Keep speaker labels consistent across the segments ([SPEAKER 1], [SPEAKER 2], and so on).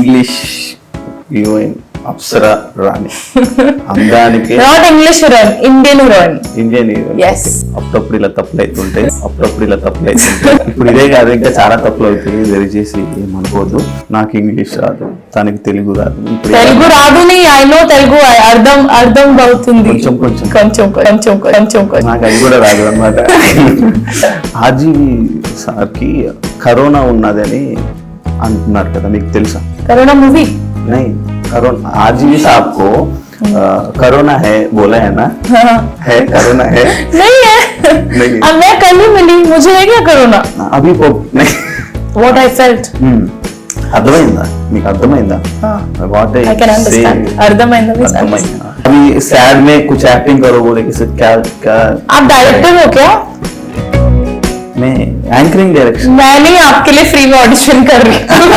[SPEAKER 1] English heroine Apsara రాణి అందానికి
[SPEAKER 2] not English heroine, Indian heroine.
[SPEAKER 1] Indian heroine.
[SPEAKER 2] Yes.
[SPEAKER 1] అప్పుడప్పుడు ఇలా తప్పులు అవుతుంటాయి, ఇప్పుడు ఇదే కాదు ఇంకా చాలా తప్పులు అవుతాయి. దయచేసి ఏమనుకోవద్దు. నాకు ఇంగ్లీష్ రాదు, తనకి తెలుగు రాదు. ఇప్పుడు
[SPEAKER 2] తెలుగు రాదు నీ, ఐ నో తెలుగు, అర్థం అవుతుంది
[SPEAKER 1] కొంచెం కొంచెం
[SPEAKER 2] కొంచెం.
[SPEAKER 1] నాకు అది కూడా రాదు అనమాట. ఆర్జీవి సార్కి కరోనా ఉన్నదని అంటున్నారు కదా, మీకు తెలుసా?
[SPEAKER 2] కరోనా మూవీ
[SPEAKER 1] नहीं करोना आरजीवी साहब को करोना है बोला है ना? है करोना है?
[SPEAKER 2] नहीं है.
[SPEAKER 1] नहीं.
[SPEAKER 2] अब मैं कल ही मिली, मुझे है क्या करोना?
[SPEAKER 1] अभी को नहीं.
[SPEAKER 2] What I felt.
[SPEAKER 1] అర్థమైందా మీకు? అర్థమైందా? What
[SPEAKER 2] I can understand. అర్థమైందా means
[SPEAKER 1] అర్థమైందా? अभी सैड में कुछ एक्टिंग करो बोले कि क्या क्या
[SPEAKER 2] आप डायरेक्टर हो क्या?
[SPEAKER 1] मैं एंकरिंग डायरेक्शन.
[SPEAKER 2] मैं नहीं आपके लिए फ्री में ऑडिशन कर रही हूँ.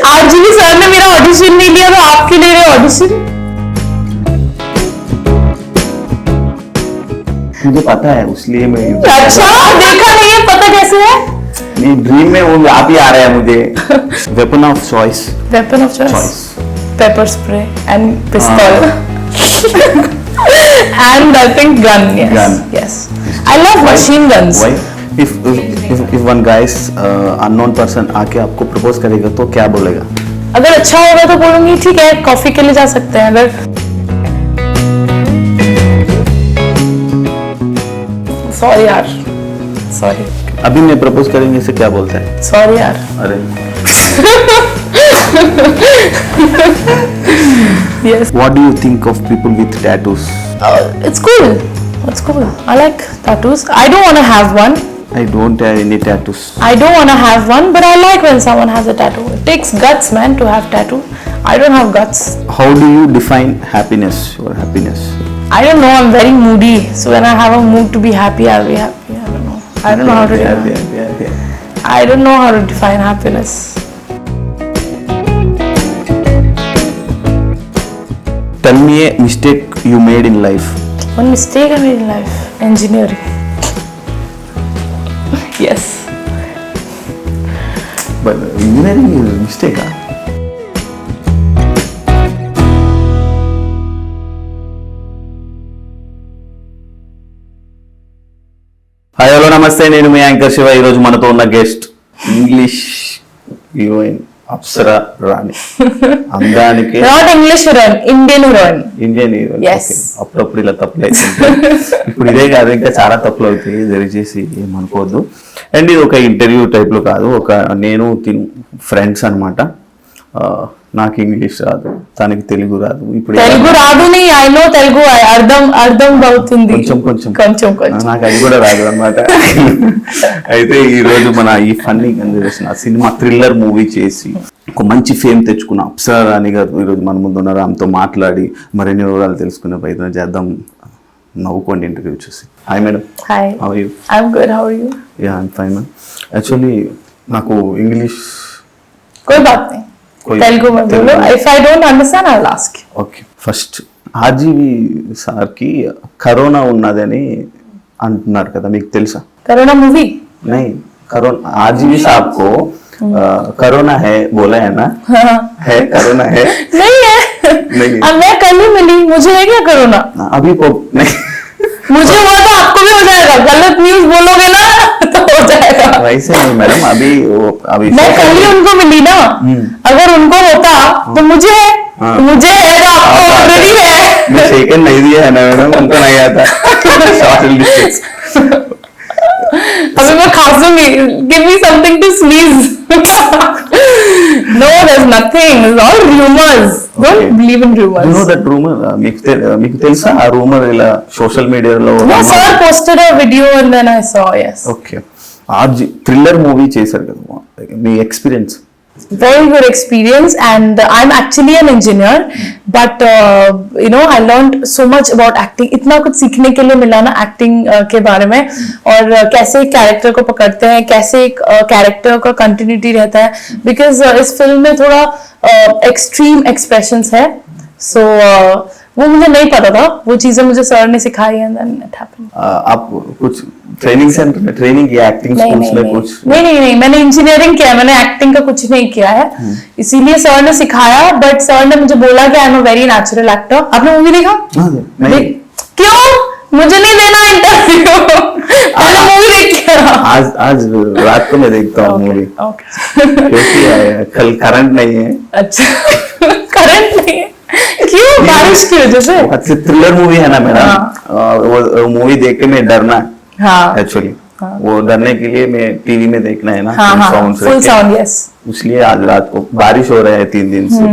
[SPEAKER 2] आरजीवी सर ने मेरा ऑडिशन नहीं लिया तो आपके लिए ऑडिशन.
[SPEAKER 1] मुझे पता है इसलिए मैं.
[SPEAKER 2] अच्छा, देखा नहीं है, पता कैसे है?
[SPEAKER 1] नहीं ड्रीम में वो आप ही आ रहा है मुझे. Weapon of choice.
[SPEAKER 2] Weapon of choice. Paper spray and पिस्तौल. And I think gun. Yes.
[SPEAKER 1] Gun.
[SPEAKER 2] Yes. I love machine guns.
[SPEAKER 1] Why? If one guy's unknown person आके आपको प्रपोज करेगा तो क्या बोलेगा?
[SPEAKER 2] अगर अच्छा होगा तो बोलूंगी ठीक है, कॉफी के लिए जा सकते हैं. अगर सॉरी यार, सॉरी.
[SPEAKER 1] अभी मैं प्रपोज करेंगे इसे क्या बोलते हैं?
[SPEAKER 2] सॉरी यार.
[SPEAKER 1] अरे
[SPEAKER 2] Yes.
[SPEAKER 1] What do you think of people with tattoos?
[SPEAKER 2] It's cool. It's cool. I like tattoos. I don't want to have one.
[SPEAKER 1] I don't have any tattoos.
[SPEAKER 2] I don't want to have one, but I like when someone has a tattoo. It takes guts, man, to have tattoo. I don't have guts.
[SPEAKER 1] How do you define happiness? Your happiness?
[SPEAKER 2] I don't know. I'm very moody, so when I have a mood to be happy, I'll be happy. I don't know. I don't know how to. I don't know how to define happiness.
[SPEAKER 1] Tell me a mistake you made in life.
[SPEAKER 2] One mistake I made in life. Engineering. Yes.
[SPEAKER 1] But engineering is a mistake, huh? Hi hello నమస్తే, నేను మీ anchor Shiva. ఈరోజు మనతో ఉన్న guest English heroine Apsara రాణి అందానికి.
[SPEAKER 2] Not English heroine, Indian heroine.
[SPEAKER 1] Indian heroine.
[SPEAKER 2] Yes.
[SPEAKER 1] అప్పుడప్పుడు ఇలా తప్పులు అవుతుంటాయి, ఇప్పుడు ఇదే కాదు ఇంకా చాలా తప్పులు అవుతాయి. దయచేసి ఏమనుకోవద్దు. అండ్ ఇది ఒక ఇంటర్వ్యూ టైప్ లో కాదు, ఒక నేను ఫ్రెండ్స్ అనమాట. నాకు ఇంగ్లీష్ రాదు, తనకి తెలుగు రాదు. ఇప్పుడు
[SPEAKER 2] తెలుగు రాదు నీ, ఐ నో తెలుగు, అర్థం అవుతుంది
[SPEAKER 1] కొంచెం. నాకు అది కూడా రాదు అనమాట. అయితే ఈ రోజు మన ఈ funny conversation, cinema thriller movie చేసి ఒక మంచి ఫేమ్ తెచ్చుకున్న అప్సరా రాణి గారు ఈరోజు మన ముందు ఉన్నారు. ఆమెతో మాట్లాడి మరిన్ని వివరాలు తెలుసుకునే ప్రయత్నం చేద్దాం. నవ్వుకోండి ఇంటర్వ్యూ చూసి. Hi madam.
[SPEAKER 2] Hi.
[SPEAKER 1] How are you?
[SPEAKER 2] I'm good. How are you?
[SPEAKER 1] Yeah I'm fine ma'am. Actually నాకు ఇంగ్లీష్
[SPEAKER 2] कोई बात नहीं, तेलुगु में बोलो. If I don't understand, I'll ask you.
[SPEAKER 1] Okay. First RGV సార్కి కరోనా ఉన్నదని అంటున్నారు కదా, మీకు తెలుసా?
[SPEAKER 2] करोना मूवी
[SPEAKER 1] नहीं करोना आरजीवी साहब को करोना है बोला है ना? है करोना है?
[SPEAKER 2] नहीं है.
[SPEAKER 1] नहीं.
[SPEAKER 2] अब मैं कल ही मिली, मुझे है क्या करोना?
[SPEAKER 1] अभी को नहीं.
[SPEAKER 2] मुझे हुआ तो आपको भी हो जाएगा. गलत न्यूज बोलोगे ना तो हो जाएगा.
[SPEAKER 1] वैसे नहीं मैडम, अभी
[SPEAKER 2] मैं कल ही उनको मिली ना. अगर उनको होता तो मुझे है. मुझे है तो आपको ऑलरेडी है.
[SPEAKER 1] मैं सेकंड नहीं दिया है ना मैडम, उनको नहीं आता.
[SPEAKER 2] अभी मैं खांसूंगी. Give me something to sneeze. No, there's nothing. It's all rumors. Don't believe in rumors.
[SPEAKER 1] You know that rumor? మీకు తెలుసా ఆ రూమర్? ఇలా సోషల్ మీడియాలో
[SPEAKER 2] No, sir posted a video and then I saw. Yes.
[SPEAKER 1] Okay. Thriller movie చేశారు కదా, మీ experience?
[SPEAKER 2] Very good experience, and I'm actually an engineer, but you know, I learned so much about acting. इतना कुछ सीखने के लिए मिला ना acting के बारे में, और कैसे एक कैरेक्टर को पकड़ते हैं, कैसे एक कैरेक्टर का कंटिन्यूटी रहता है, बिकॉज इस फिल्म में थोड़ा एक्सट्रीम एक्सप्रेशंस है. सो वो मुझे नहीं पता था, वो चीजें मुझे सर ने सिखाई एंड देन इट हैपेंड।
[SPEAKER 1] आप कुछ ट्रेनिंग सेंटर में ट्रेनिंग किया, एक्टिंग स्कूल्स में कुछ?
[SPEAKER 2] नहीं, मैंने इंजीनियरिंग किया, मैंने एक्टिंग का कुछ नहीं किया है, इसीलिए सर ने सिखाया। बट सर ने मुझे बोला कि आई am a very natural actor. आपने मूवी देखा?
[SPEAKER 1] नहीं।
[SPEAKER 2] क्यों? मुझे नहीं देना इंटरव्यू, मैंने मूवी देखी।
[SPEAKER 1] आज रात को मैं देखता हूँ मूवी, क्योंकि कल करंट नहीं है।
[SPEAKER 2] अच्छा करंट नहीं है, क्यों? बारिश की वजह से?
[SPEAKER 1] अच्छी थ्रिलर मूवी है ना मेरा, वो मूवी देख के मैं डरना है एक्चुअली। वो डरने के लिए मैं टीवी में देखना है ना,
[SPEAKER 2] फुल साउंड, यस।
[SPEAKER 1] इसलिए आज रात को बारिश हो रहा है 3 दिन से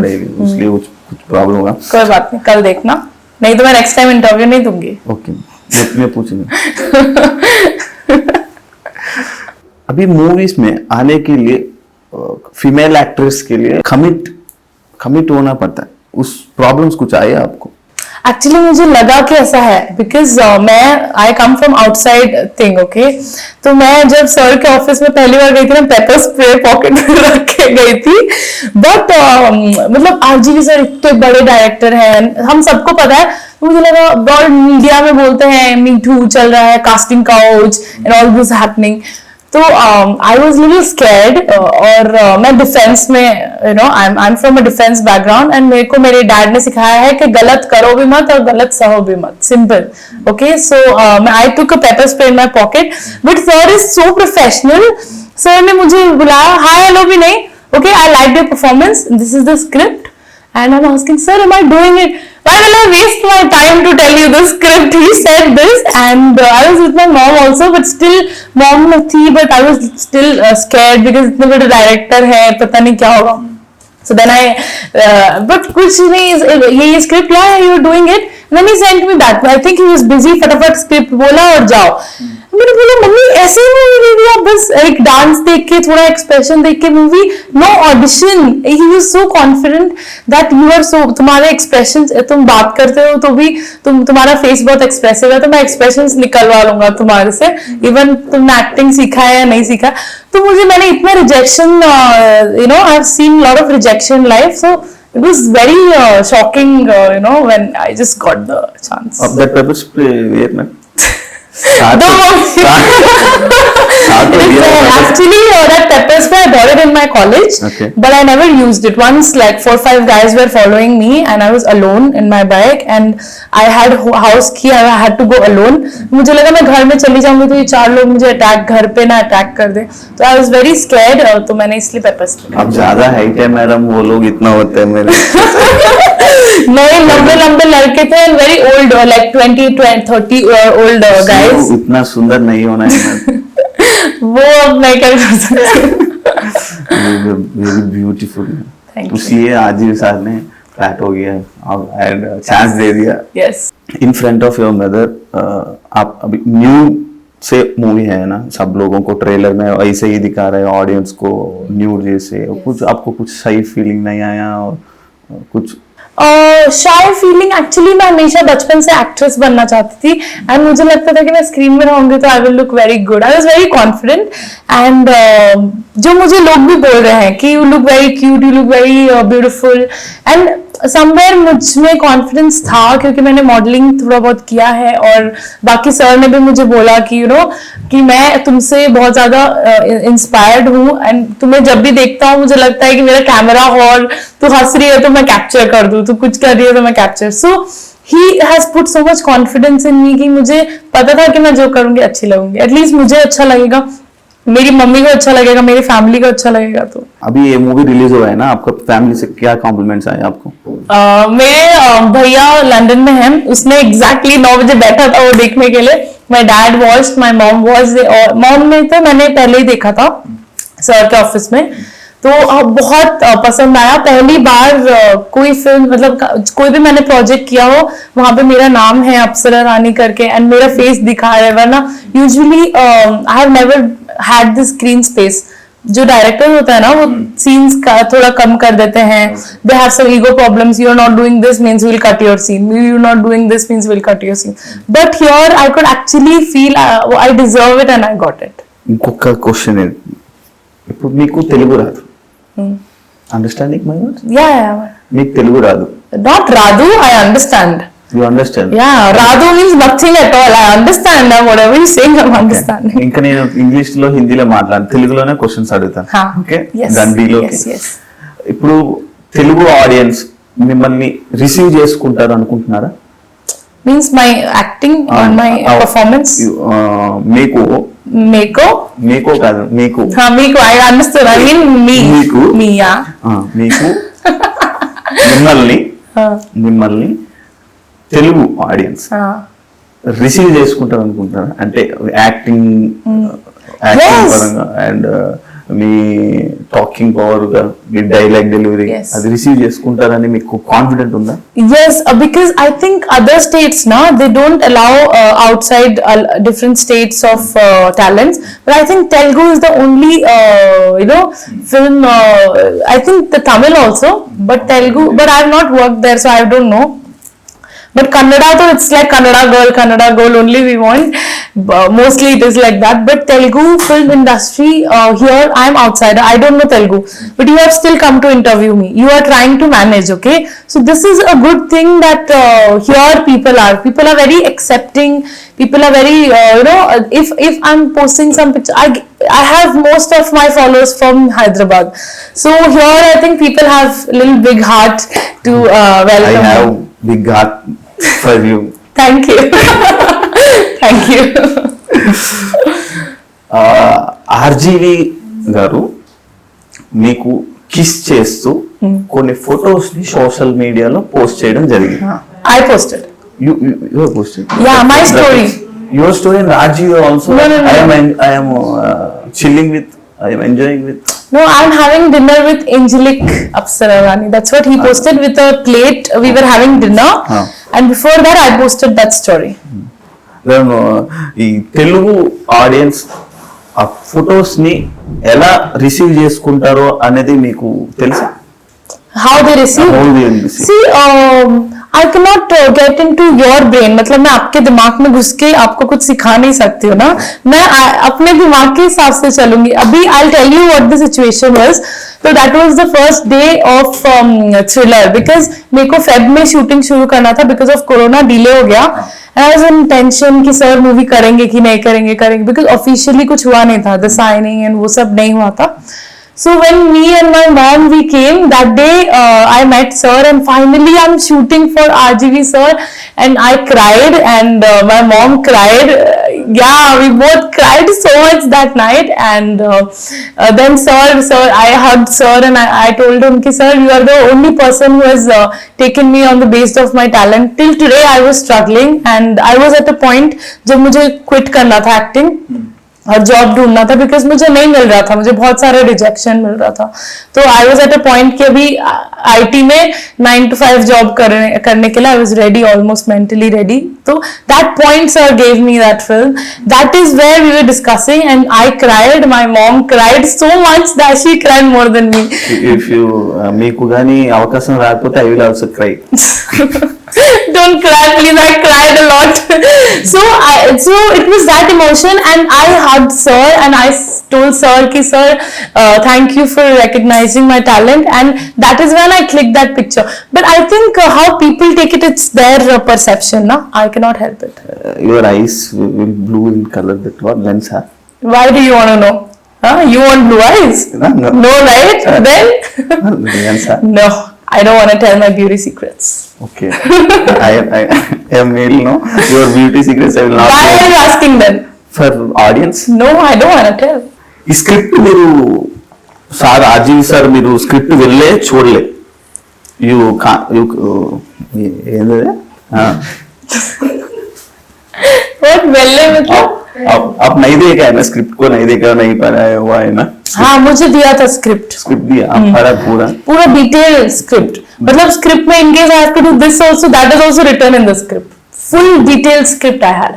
[SPEAKER 1] डेली, इसलिए कुछ प्रॉब्लम होगा।
[SPEAKER 2] कोई बात नहीं, कल देखना, नहीं तो मैं नेक्स्ट टाइम इंटरव्यू नहीं दूंगी।
[SPEAKER 1] ओके, मैं पूछूंगा। अभी मूवीज में आने के लिए फीमेल एक्ट्रेस के लिए कमिट होना पड़ता है, उस प्रॉब्लम्स कुछ आए आपको?
[SPEAKER 2] एक्चुअली मुझे लगा कि ऐसा है, बिकॉज मैं I come from outside thing, okay. तो मैं जब सर के ऑफिस में पहली बार गई थी ना, पेपर स्प्रे पॉकेट में रख के गई थी। बट मतलब आरजीवी सर इतने बड़े डायरेक्टर हैं, हम सबको पता है। मुझे लगा बहुत मीडिया में बोलते हैं मी टू चल रहा है, casting couch and all this happening. तो आई वॉज लिटिल स्कैर्ड, और मैं डिफेंस में, you know, I am from a defence background, and मेरे को मेरे डैड ने सिखाया है कि गलत करो भी मत और गलत सहो भी मत, simple, okay. So I took a paper spray in my pocket, but sir is so professional. Sir ने मुझे बुलाया, हाय हेलो भी नहीं, okay, I like your performance, this is the script, and I'm asking, sir, am I doing it? Why will I waste my time to tell you the script? He said this, and I was with my mom also, but still, mom थी, but I was still scared because इतने बड़े director है, पता नहीं क्या होगा. So then but कुछ नहीं, ये script, yeah, you were doing it. And then he sent me back. I think he was busy, फटाफट script बोला और जाओ. मैंने बोला मम्मी ऐसे ही मूवी दे दिया, बस एक डांस देख के, थोड़ा एक्सप्रेशन देख के movie, no audition. He was so confident that you are so, तुम्हारे एक्सप्रेशन, तुम बात करते हो तो भी तुम्हारा फेस बहुत एक्सप्रेसिव है, तो मैं एक्सप्रेशंस निकलवा लूंगा तुम्हारे से, इवन तुमने एक्टिंग सीखा है या नहीं सीखा। तो मैंने इतना rejection, you know, I have seen lot of rejection in life, so it was very shocking, you know, when I just got the chance.
[SPEAKER 1] Of that pepper spray, Vietnam.
[SPEAKER 2] Actually, that pepper spray I bought it in my college,
[SPEAKER 1] okay,
[SPEAKER 2] but I never used it. Once, like 4 or 5 guys were following me, and I was alone in my bike, and I had house key. I had to go alone. मुझे लगा मैं घर में चली जाऊंगी तो ये 4 लोग मुझे अटैक, घर पे ना अटैक कर दे, तो I was very scared. तो मैंने इसलिए pepper spray।
[SPEAKER 1] अब ज्यादा हाइट है मैडम, वो लोग इतना होते हैं मेरे।
[SPEAKER 2] नहीं, लंबे लड़के थे, very old, like 20-30 old guys।
[SPEAKER 1] इतना सुंदर नहीं होना है।
[SPEAKER 2] वो अब मैं क्या कर सकती।
[SPEAKER 1] Very beautiful. इसलिए आज ही सर ने फ्लैट हो गया, एंड चांस दे दिया।
[SPEAKER 2] Yes,
[SPEAKER 1] in front of your mother. आप अभी न्यू से मूवी है ना, सब लोगों को ट्रेलर में ऐसे ही दिखा रहे हैं ऑडियंस को, न्यू जैसे, कुछ आपको कुछ सही फीलिंग नहीं आया? और कुछ
[SPEAKER 2] शाय फीलिंग, एक्चुअली मैं हमेशा बचपन से एक्ट्रेस बनना चाहती थी, एंड मुझे लगता था कि मैं स्क्रीन में रहूंगी तो I will look very good. I was very confident, and जो मुझे लोग भी बोल रहे हैं कि you look very cute, you look very beautiful, and somewhere मुझ में कॉन्फिडेंस था, क्योंकि मैंने मॉडलिंग थोड़ा बहुत किया है, और बाकी सर ने भी मुझे बोला कि यू नो, कि मैं तुमसे बहुत ज्यादा इंस्पायर्ड हूँ, एंड तुम्हें जब भी देखता हूँ मुझे लगता है कि मेरा कैमरा, और तू हंस रही है तो मैं कैप्चर कर दूं, तू कुछ कर रही है तो मैं capture. So he has put so much confidence in me कि मुझे पता था कि मैं जो करूंगी अच्छी लगूंगी, एटलीस्ट मुझे अच्छा लगेगा, मेरी मम्मी को अच्छा लगेगा, मेरी फैमिली को अच्छा लगेगा। तो अभी
[SPEAKER 1] ये मूवी रिलीज हुआ है ना, आपका फैमिली से क्या कॉम्प्लीमेंट्स आए आपको?
[SPEAKER 2] मेरे भैया लंदन में हैं, उसने एग्जैक्टली 9 बजे बैठा था वो देखने के लिए। My dad watched, my mom watched, और मॉम ने तो मैंने पहले ही देखा था सर के ऑफिस में, तो बहुत पसंद आया। पहली बार कोई फिल्म, मतलब कोई भी मैंने प्रोजेक्ट किया हो, वहां पे मेरा नाम है अप्सरा रानी करके, एंड मेरा फेस दिखा है, वरना usually I have never had this screen space. जो डायरेक्टर होता है ना, वो सीन्स का थोड़ा कम कर देते हैं, they have some ego problems, you are not doing this means we will cut your scene, you are not doing this means we will cut your scene, but here I could actually feel I deserve it and I got it.
[SPEAKER 1] ఇంకొక question, ఇప్పుడు మీకు తెలుగు రాదు, understanding my words?
[SPEAKER 2] Yeah.
[SPEAKER 1] మీకు తెలుగు రాదు.
[SPEAKER 2] Not Radu, I understand.
[SPEAKER 1] You understand?
[SPEAKER 2] Yeah, Radu means nothing at all. I understand whatever you're saying. I'm understanding.
[SPEAKER 1] ఇంకా నేను English లో హిందీలో మాట్లాడు, తెలుగులోనే క్వశ్చన్స్ అడుగుతాను. ఓకే, దాని
[SPEAKER 2] Yes, yes.
[SPEAKER 1] ఇప్పుడు తెలుగు ఆడియన్స్ మిమ్మల్ని రిసీవ్ చేసుకుంటారు అనుకుంటున్నారా?
[SPEAKER 2] Means my acting or my performance?
[SPEAKER 1] మీకు
[SPEAKER 2] Meko
[SPEAKER 1] కాదు, మీకు.
[SPEAKER 2] Meko, I understood. I mean me. Me, yeah.
[SPEAKER 1] మీకు మిమ్మల్ని తెలుగు ఆడియన్స్ రిసీవ్ చేసుకుంటారు అనుకుంటారా? అంటే యాక్టింగ్ పరంగా అండ్ మీ టాకింగ్ పవర్ గా, మీ డైలాగ్ డెలివరీ అది రిసీవ్ చేసుకుంటారని మీకు కాన్ఫిడెంట్ ఉందా?
[SPEAKER 2] Yes, because I think other states now they don't allow outside different states of talents, but I think Telugu is the only film. I think the Tamil also, but Telugu. But I have not worked there, so I don't know. But Kannada, though, it's like Kannada girl only we want. Mostly it is like that. But Telugu film industry, here I am outsider. I don't know Telugu. But you have still come to interview me. You are trying to manage, okay? So this is a good thing that here people are very accepting. People are very, if I'm posting some picture, I have most of my followers from Hyderabad. So here I think people have a little big heart to welcome.
[SPEAKER 1] I have big heart for you.
[SPEAKER 2] Thank you. Thank you.
[SPEAKER 1] RGV గారు మీకు kiss చేస్తూ కొన్ని photos ని social మీడియాలో post చేయడం జరిగింది.
[SPEAKER 2] I posted.
[SPEAKER 1] You posted?
[SPEAKER 2] Yeah, my story.
[SPEAKER 1] Your story and Rajiv also.
[SPEAKER 2] No.
[SPEAKER 1] I am chilling with. I am enjoying with.
[SPEAKER 2] No, I'm having dinner with Angelic Apsara Rani. That's what he posted with a plate. We were having dinner, and before that, I posted that story.
[SPEAKER 1] Then, ఈ Telugu audience ఆ photos ని ఎలా receive చేసుకుంటారో అనేది మీకు తెలుసా?
[SPEAKER 2] How they receive? See, I cannot get into your brain. मतलब मैं आपके दिमाग में घुस के आपको कुछ सिखा नहीं सकती हूँ ना. मैं अपने दिमाग के हिसाब से चलूंगी. अभी I'll tell you what the situation was. So that was the first day of Thriller because मेरे को फेब में शूटिंग शुरू करना था because of कोरोना डिले हो गया. And I was in tension कि सर मूवी करेंगे कि नहीं करेंगे because officially कुछ हुआ नहीं था. The signing and वो सब नहीं हुआ था. So when me and my mom we came that day, I met sir and finally I'm shooting for RGV sir and I cried and my mom cried. Yeah, we both cried so much that night and then sir I hugged sir and I told him ki sir you are the only person who has taken me on the basis of my talent. Till today I was struggling and I was at a point जब मुझे quit करना था acting और job ढूंढना था because मुझे नहीं मिल रहा था, मुझे बहुत सारा रिजेक्शन मिल रहा था. तो I was at a point कि अभी आईटी में 9 to 5 जॉब करने के लिए I was ready, almost mentally ready. तो that point sir gave me that film. That is where we were discussing and I cried. My mom cried so much that she cried more than me.
[SPEAKER 1] If you మీకు గాని అవకాశం రాకపోతే I will also cry.
[SPEAKER 2] Don't cry, please. I cried a lot. So it was that emotion, and I hugged sir, and I told sir, "Ki sir, thank you for recognizing my talent." And that is when I clicked that picture. But I think how people take it, it's their perception, na? I cannot help it.
[SPEAKER 1] Your eyes will blue in color. That what lens have?
[SPEAKER 2] Why do you want to know? You want blue eyes? No, right? Then?
[SPEAKER 1] Lens have?
[SPEAKER 2] No. I don't want to tell my beauty secrets.
[SPEAKER 1] Okay. I am male, no? Your beauty secrets I will not.
[SPEAKER 2] Why are you asking then?
[SPEAKER 1] For audience?
[SPEAKER 2] No, I don't want to tell.
[SPEAKER 1] ఈ script మీరు sir RGV sir మీరు script వెళ్ళే చూడలే. ఏంటది?
[SPEAKER 2] What వెళ్ళే मतलब?
[SPEAKER 1] आप नहीं देखा है ना स्क्रिप्ट को, नहीं देखा नहीं पाया हुआ है ना?
[SPEAKER 2] हाँ, मुझे दिया था स्क्रिप्ट
[SPEAKER 1] दिया आप पूरा
[SPEAKER 2] डिटेल स्क्रिप्ट. मतलब स्क्रिप्ट में in case I have to do this also, that is also written in the script. Full detailed script I had.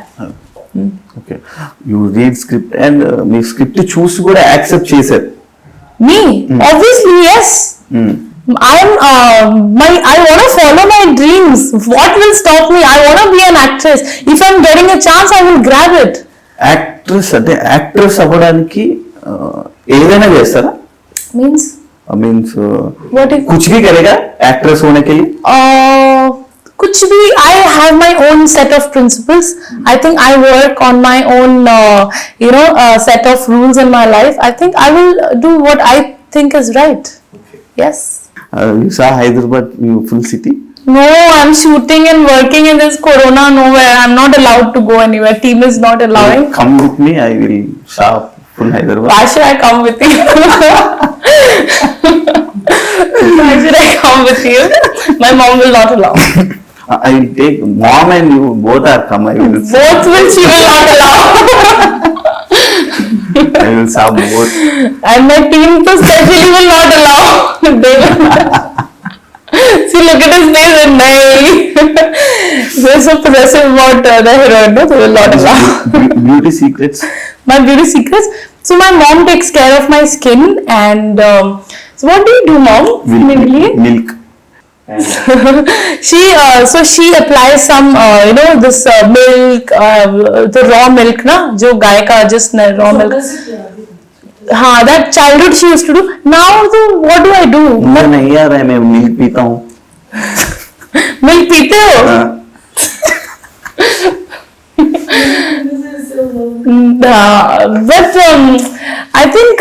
[SPEAKER 1] Okay, you read script and me script చూసి కూడా accept చేశారు.
[SPEAKER 2] Me? Obviously yes. I want to follow my dreams. What will stop me? I want to be an actress. If I'm getting a chance, I will grab it.
[SPEAKER 1] Actress అంటే actress అవ్వడానికి ఏదైనా చేస్తారా?
[SPEAKER 2] Means
[SPEAKER 1] means
[SPEAKER 2] What if
[SPEAKER 1] कुछ भी करेगा actress होने के लिए?
[SPEAKER 2] कुछ भी, I have my own set of principles. I think I work on my own, set of rules in my life. I think I will do what I think is right. Yes.
[SPEAKER 1] You saw Hyderabad, full city?
[SPEAKER 2] No, I'm shooting and working in this corona nowhere. I'm not allowed to go anywhere. Team is not allowing.
[SPEAKER 1] Come with me, I will shop full Hyderabad.
[SPEAKER 2] Why should I come with you? Why should I come with you? My mom will not allow.
[SPEAKER 1] I will take mom and you both are come. I will
[SPEAKER 2] Both will, she will not allow.
[SPEAKER 1] I will shop both.
[SPEAKER 2] And my team to especially will not allow. They will not. See, look at his face and nahi. They're so possessive about the heroine, no? They will not allow.
[SPEAKER 1] Beauty secrets.
[SPEAKER 2] My beauty secrets. So my mom takes care of my skin and so what do you do, mom? Mainly?
[SPEAKER 1] Milk.
[SPEAKER 2] she applies some this milk, the raw milk na, jo गाय का just raw milk. हाँ, that childhood she used to do. Now what do I do?
[SPEAKER 1] मुझे नहीं यार, मैं milk पीता हूँ.
[SPEAKER 2] Milk पीते हो? But I think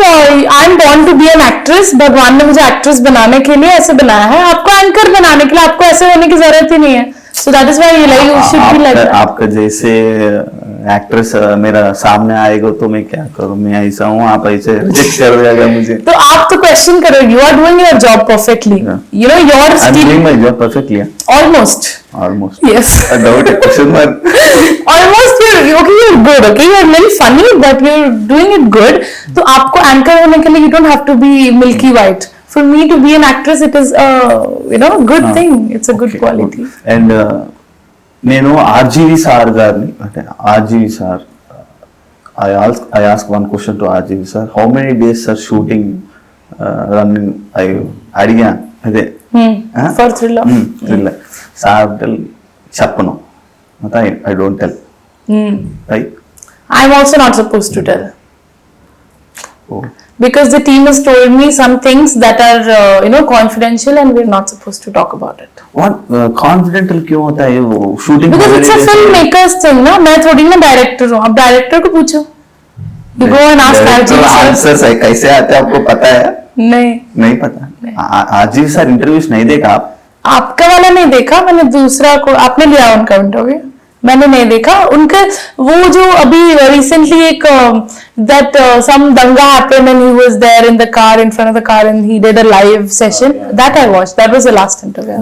[SPEAKER 2] I'm born to be an actress. भगवान ने मुझे एक्ट्रेस बनाने के लिए ऐसे बनाया है. आपको एंकर बनाने के लिए आपको ऐसे होने की जरूरत ही नहीं है. So that is why you should be like that.
[SPEAKER 1] आपका जैसे एक्ट्रेस मेरा सामने आएगा तो मैं क्या करूँ? मैं ऐसा हूँ, आप ऐसे रिजेक्ट कर देगा मुझे.
[SPEAKER 2] तो आप तो क्वेश्चन करो. You are doing your job perfectly. You know your
[SPEAKER 1] I'm
[SPEAKER 2] skill.
[SPEAKER 1] doing my job perfectly.
[SPEAKER 2] Almost.
[SPEAKER 1] Almost.
[SPEAKER 2] Yes.
[SPEAKER 1] I doubt it. Question mark.
[SPEAKER 2] Almost you're good. Okay, you're a little funny, but you're doing it good. तो आपको anchor होने के लिए you don't have to be milky white. For me to be an actress, it is a good thing. It's a good quality.
[SPEAKER 1] And నేను RGV sir గారిని అంటే RGV sir I ask one question to RGV sir. How many days sir shooting running? అడిగా అదే
[SPEAKER 2] For thriller.
[SPEAKER 1] thriller. Sir చెప్పను. I don't tell. Right?
[SPEAKER 2] I'm also not supposed to tell.
[SPEAKER 1] Oh.
[SPEAKER 2] Because the team has told me some things that are confidential and we're not supposed to talk about it.
[SPEAKER 1] What confidential क्यों होता है वो shooting?
[SPEAKER 2] Because it's a filmmaker's thing, ना. मैं थोड़ी ना director हूँ. अब डायरेक्टर को पूछो. You go and ask Arjun sir.
[SPEAKER 1] Answers कैसे आते हैं आपको पता है?
[SPEAKER 2] नहीं
[SPEAKER 1] पता. आरजीवी सर इंटरव्यूज नहीं देखा आप?
[SPEAKER 2] आपका वाला नहीं देखा मैंने. दूसरा को आपने लिया उनका इंटरव्यू. मैंने नहीं देखा उनके. वो जो अभी रिसेंटली एक that some danga happened and he was there in the car, in front of the car, and he did a live session. That I watched. That was the last interview.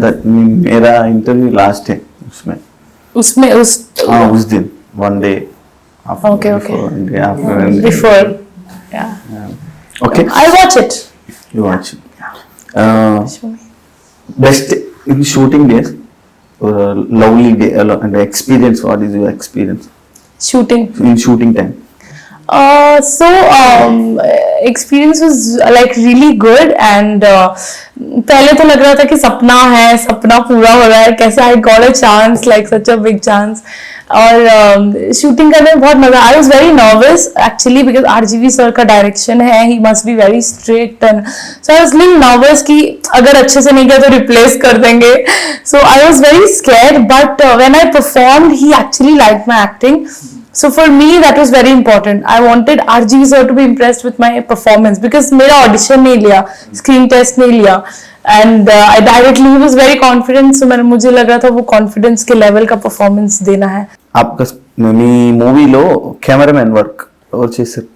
[SPEAKER 1] That मेरा interview last है उसमें उस दिन one day after.
[SPEAKER 2] Okay. Before. Yeah.
[SPEAKER 1] Okay.
[SPEAKER 2] I watch it.
[SPEAKER 1] You watch it.
[SPEAKER 2] Show me.
[SPEAKER 1] Best in shooting days. Lovely day and experience. What is your experience
[SPEAKER 2] Shooting.
[SPEAKER 1] in shooting time?
[SPEAKER 2] Experience was like really good and पहले तो लग रहा था कि सपना पूरा हो रहा है. कैसे I got a chance, like such a big chance. और शूटिंग करने में बहुत मजा. I was very nervous actually because RGV sir का डायरेक्शन है. He must be very strict and so I was little nervous कि अगर अच्छे से नहीं किया तो रिप्लेस कर देंगे. So I was very scared but when I performed he actually liked my acting. So for me that was very important. I wanted RGV sir to be impressed with my performance because मेरा audition नहीं लिया, screen test नहीं लिया and I directly he was very confident. So मुझे लग रहा था वो confidence के level का performance देना है.
[SPEAKER 1] आपका మీ మూవీలో కెమెరామెన్ వర్క్ ఎవరు చేశారు?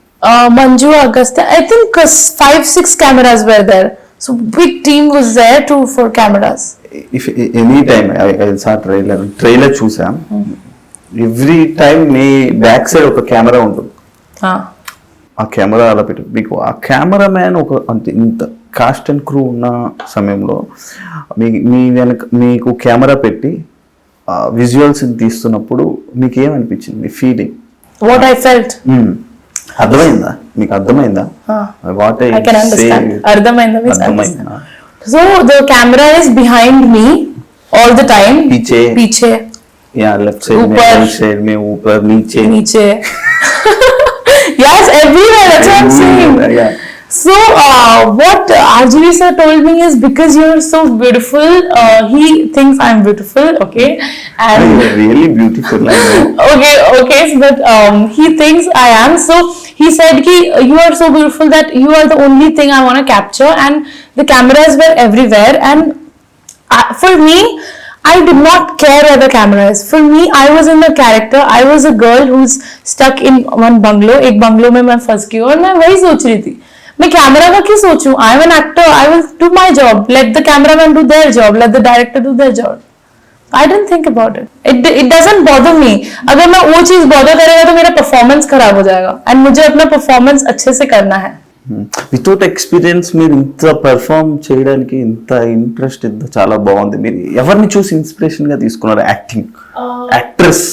[SPEAKER 2] Manju Agastya. I think 5-6 cameras were there. So big team was there for cameras.
[SPEAKER 1] If any time I saw trailer చూసా. ఎవ్రీ టైం మీ బ్యాక్ సైడ్ ఒక కెమెరా ఉంటుంది. ఆ కెమెరా అలా పెట్టి మీకు ఆ కెమెరా మ్యాన్ ఒక అంటే ఇంత కాస్ట్ అండ్ క్రూ ఉన్న సమయంలో మీ వెనక మీకు కెమెరా పెట్టి విజువల్స్ తీస్తున్నప్పుడు మీకు ఏమనిపించింది? మీ ఫీలింగ్
[SPEAKER 2] What I felt.
[SPEAKER 1] అర్థమైందా? మీకు అర్థమైందా? What
[SPEAKER 2] I can understand. అర్థమైందా?
[SPEAKER 1] అర్థమైందా?
[SPEAKER 2] So the camera is behind me all the time. पीछे.
[SPEAKER 1] Yeah, left side में, right side में, ऊपर नीचे.
[SPEAKER 2] Yes, everywhere. That's what I'm saying.
[SPEAKER 1] Yeah.
[SPEAKER 2] So, what RGV sir told me is because you're so beautiful, he thinks I'm beautiful, okay? And
[SPEAKER 1] You're really beautiful, I know.
[SPEAKER 2] okay, but he thinks I am. So he said ki you are so beautiful that you are the only thing I want to capture, and the cameras were everywhere. And for me, I did not care where the camera is. For me, I was in the character. I was a girl who's stuck in one bungalow. एक bungalow में मैं फंस गई और मैं वही सोच रही थी. मैं कैमरा का क्यों सोचूं? I am an actor. I will do my job. Let the cameraman do their job. Let the director do their job. I didn't think about it. It doesn't bother me. अगर मैं वो चीज bother करेगा तो मेरा performance खराब हो जाएगा. And मुझे अपना performance अच्छे से करना है.
[SPEAKER 1] వితౌట్ ఎక్స్పీరియన్స్ మీరు ఇంత పెర్ఫామ్ చేయడానికి ఇంత ఇంట్రెస్ట్ ఇంత చాలా బాగుంది. మీరు ఎవరిని చూసి ఇన్స్పిరేషన్ గా తీసుకున్నారు? యాక్ట్రెస్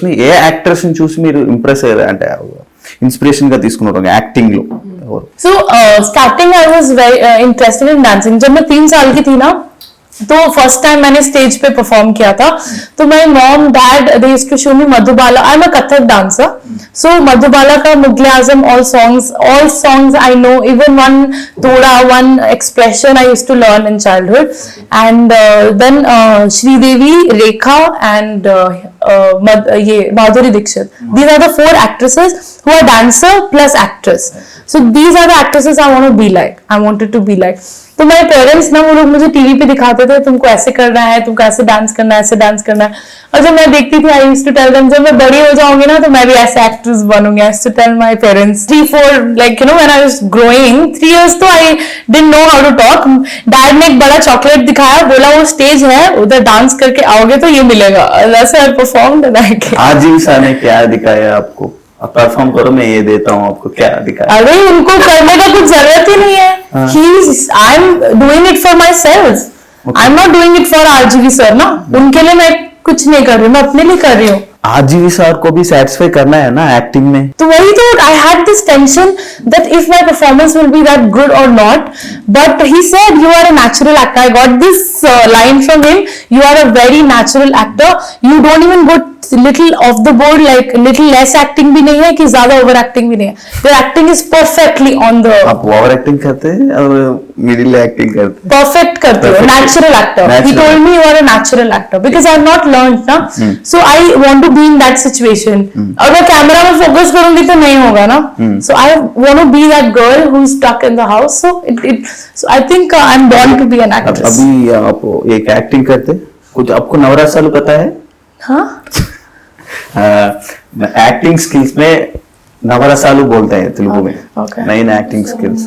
[SPEAKER 1] ని ఏ యాక్ట్రెస్ ని చూసి మీరు ఇంప్రెస్ అయ్యారు, అంటే ఇన్స్పిరేషన్ గా తీసుకున్నారు యాక్టింగ్ లో ఎవరు?
[SPEAKER 2] So starting I was very interested in dancing. जब मैं 3 साल की थी ना, तो फर्स्ट टाइम मैंने स्टेज पे परफॉर्म किया था. तो my mom dad they used to show me Madhubala. I am a Kathak dancer. So Madhubala का मुगले आजम all songs I know, even one toda, one expression I used to learn in childhood. And then Sridevi, Rekha and ये Madhuri Dixit. These are the 4 actresses who are dancer plus actress. So these are the actresses I want to be like. I wanted to be like. तो मेरे parents ना, वो लोग मुझे TV पे दिखाते थे, तुमको ऐसे करना है, तुमको ऐसे डांस करना है, ऐसे डांस करना है. और जब मैं देखती थी, I used to tell them, जब मैं बड़ी हो जाऊंगी ना तो मैं भी ऐसे एक्ट्रेस बनूंगी. I used to tell my parents 3-4 like you know when I was growing 3 years, तो I didn't know how to talk. Dad ने एक बड़ा चॉकलेट दिखाया, बोला वो स्टेज है, उधर डांस करके आओगे तो ये मिलेगा. वैसे I performed and I came.
[SPEAKER 1] Aajeev sir ने क्या दिखाया आपको? आप परफॉर्म करो, मैं ये देता हूँ आपको. क्या दिखाया?
[SPEAKER 2] अरे उनको करने का कुछ जरूरत ही नहीं है. I am doing it for my self. I am not doing it for RGV sir ना. उनके लिए मैं कुछ नहीं कर रही हूँ, मैं अपने लिए कर रही हूँ.
[SPEAKER 1] आजीवी सर को भी सेटिस्फाई करना है ना एक्टिंग में.
[SPEAKER 2] तो वही तो I had this tension that if my performance will be that good or not. But he said you are a natural actor. I got this line from him, you are a very natural actor. You don't even go little off the board, like little less acting भी नहीं है कि ज्यादा over acting भी नहीं है. Your acting is perfectly on the.
[SPEAKER 1] आप over acting करते हैं और मिडिल एक्टिंग करते हैं?
[SPEAKER 2] परफेक्ट करते हो. Natural actor. He told me you are a natural actor because I have not learned ना. So I want to be in that situation. अगर कैमरा में फोकस करूंगी तो नहीं होगा ना. So I want to be that girl who is stuck in the house. So I think I am born to be an actress.
[SPEAKER 1] अभी आप एक एक्टिंग करते कुछ, आपको नवरसालू पता है?
[SPEAKER 2] हाँ,
[SPEAKER 1] एक्टिंग स्किल्स में नवरसालू बोलते हैं तेलुगु में.
[SPEAKER 2] Okay.
[SPEAKER 1] 9 एक्टिंग स्किल्स